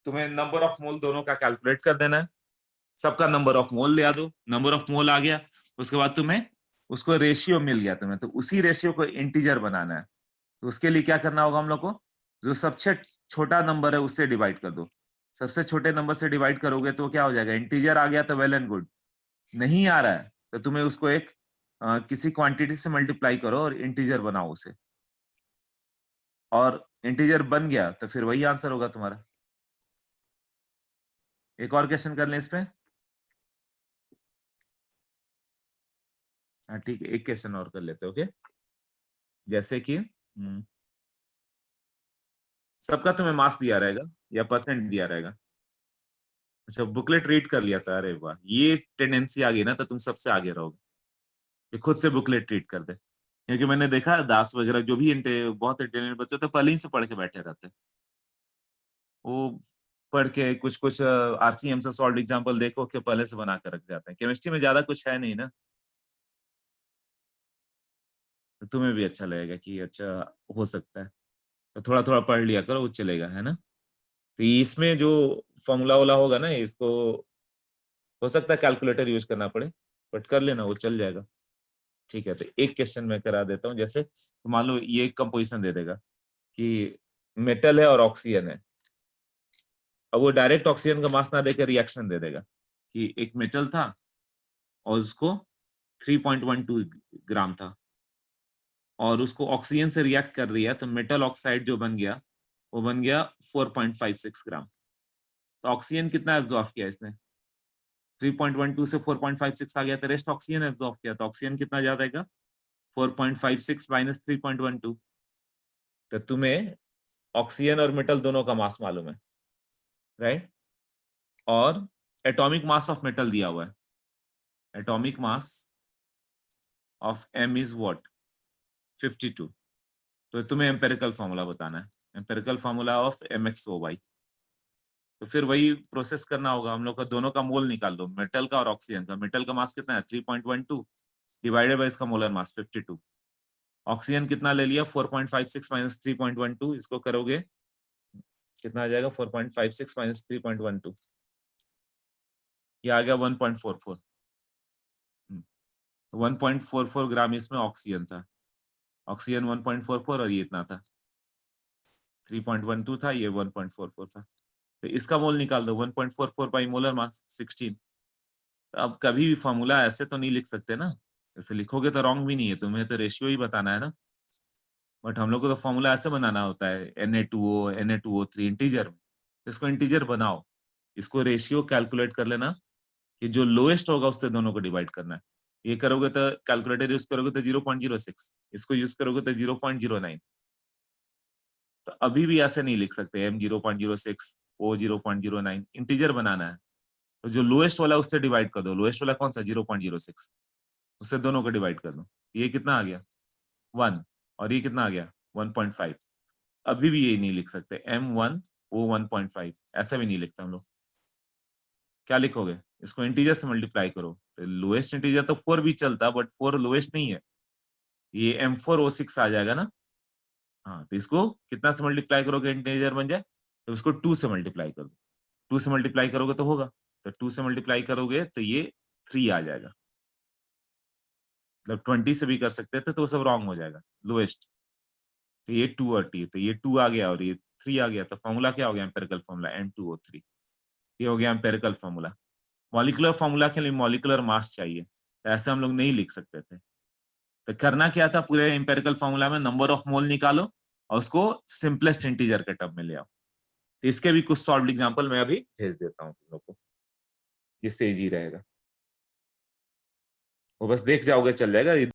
तुम्हें नंबर ऑफ मोल दोनों का कैलकुलेट कर देना है सबका नंबर ऑफ मोल ले आ दो नंबर ऑफ मोल आ गया उसके बाद तुम्हें उसको रेशियो मिल गया तुम्हें तो उसी रेशियो को इंटीजर बनाना है तो उसके लिए क्या करना होगा हम लोग को जो सबसे छोटा नंबर है उससे डिवाइड कर दो सबसे छोटे नंबर से डिवाइड करोगे तो क्या हो जाएगा इंटीजर आ गया तो वेल एंड गुड नहीं आ रहा है तो तुम्हें उसको एक किसी क्वांटिटी से मल्टीप्लाई करो और इंटीजर बनाओ उसे और इंटीजर बन गया तो फिर वही आंसर होगा तुम्हारा एक और क्वेश्चन कर लें इसमें हाँ ठीक है एक क्वेश्चन और कर लेते ओके जैसे कि सबका तुम्हें मार्क्स दिया रहेगा या परसेंट दिया रहेगा अच्छा बुकलेट रीड कर लिया था अरे वाह ये टेंडेंसी आ गई ना तो तुम सबसे आगे रहोगे कि खुद से बुकलेट रीड कर दे क्योंकि मैंने देखा दास वगैरह जो भी बहुत इंटेलिजेंट बच्चे तो पहले ही से पढ़ के बैठे रहते वो पढ़ के कुछ कुछ RCM से सॉल्व एग्जांपल देखो कि पहले से बना कर रख जाते हैं केमिस्ट्री में ज्यादा कुछ है नहीं ना तो तुम्हें भी अच्छा लगेगा कि अच्छा हो सकता है तो थोड़ा थोड़ा पढ़ लिया करो वो चलेगा है ना तो इसमें जो फॉर्मूला वाला होगा ना इसको हो सकता है कैलकुलेटर यूज करना पड़े बट कर लेना वो चल जाएगा ठीक है तो एक क्वेश्चन मैं करा देता हूँ जैसे तो मान लो ये कंपोजिशन दे देगा कि मेटल है और ऑक्सीजन है अब वो डायरेक्ट ऑक्सीजन का मास ना देकर रिएक्शन दे देगा कि एक मेटल था और उसको 3.12 ग्राम था और उसको ऑक्सीजन से रिएक्ट कर दिया तो मेटल ऑक्साइड जो बन गया वो बन गया 4.56 ग्राम तो ऑक्सीजन कितना एब्जॉर्ब किया इसने 3.12 से 4.56 आ गया तो रेस्ट ऑक्सीजन एब्जॉर्ब किया तो ऑक्सीजन कितना ज्यादा आएगा 4.56 माइनस 3.12 तो तुम्हें ऑक्सीजन और मेटल दोनों का मास मालूम है राइट और एटॉमिक मास ऑफ मेटल दिया हुआ है atomic mass of M is what 52 तो तुम्हें एम्पेरिकल फॉर्मूला बताना है, एम्पेरिकल फॉर्मूला ऑफ MXOY। तो फिर वही प्रोसेस करना होगा हम लोग का, दोनों का मोल निकाल दो, मेटल का और ऑक्सीजन का। मेटल का मास कितना है 3.12 डिवाइडेड बाय इसका मोलर मास 52। ऑक्सीजन कितना ले लिया 4.56 माइनस 3.12, इसको करोगे कितना आ जाएगा 4.56 माइनस 3.12, ये आ गया 1.44। 1.44 ग्राम इसमें ऑक्सीजन था, ऑक्सीजन 1.44 और ये इतना था 3.12 था, ये 1.44 था। तो इसका मोल निकाल दो 1.44 बाई मोलर मास 16। तो अब कभी भी फॉर्मूला ऐसे तो नहीं लिख सकते ना, ऐसे लिखोगे तो रॉन्ग भी नहीं है, तुम्हें तो रेशियो ही बताना है ना। बट हम लोग को तो फॉर्मूला ऐसे बनाना होता है Na2O Na2O3 इंटीजर में, तो इसको इंटीजर बनाओ, इसको रेशियो कैलकुलेट कर लेना कि जो लोएस्ट होगा उससे दोनों को डिवाइड करना है। ये करोगे तो कैलकुलेटर यूज करोगे तो 0.06, इसको यूज करोगे तो 0.09। तो अभी भी ऐसे नहीं लिख सकते M 0.06 O 0.09, इंटीजर बनाना है। तो जो लोएस्ट वाला उससे डिवाइड कर दो, लोएस्ट वाला कौन सा 0.06, उससे दोनों को डिवाइड कर दो। ये कितना आ गया 1, और ये कितना आ गया 1.5। अभी भी ये नहीं लिख सकते M1 O 1.5, ऐसा भी नहीं लिखते हम लोग। क्या लिखोगे, इसको इंटीजर से मल्टीप्लाई करो, तो लोएस्ट इंटीजर तो 4 भी चलता, बट 4 लोएस्ट नहीं है, ये M4O6 आ जाएगा ना। हाँ, तो इसको कितना से मल्टीप्लाई करोगे इंटीजर बन जाए, तो इसको 2 से मल्टीप्लाई कर दो। 2 से मल्टीप्लाई करोगे तो होगा, तो 2 से मल्टीप्लाई करोगे तो ये 3 आ जाएगा। मतलब 20 से भी कर सकते थे तो वो सब रॉन्ग हो जाएगा लोएस्ट। तो ये 2 और T, तो ये 2 आ गया और ये 3 आ गया, तो फॉर्मूला क्या हो गया एम्पेरिकल फॉर्मूला N2O3। ये हो गया एम्पेरिकल फॉर्मूला। मॉलिक्यूलर फॉर्मूला के लिए मॉलिक्यूलर मास चाहिए, तो ऐसे हम लोग नहीं लिख सकते थे। तो करना क्या था, पूरे एम्पेरिकल फॉर्मूला में नंबर ऑफ मोल निकालो और उसको सिंपलेस्ट इंटीजर के टर्म में ले आओ। तो इसके भी कुछ सॉल्व एग्जांपल मैं अभी भेज देता हूँ तुम लोग को, इससे इजी रहेगा, वो बस देख जाओगे चल जाएगा।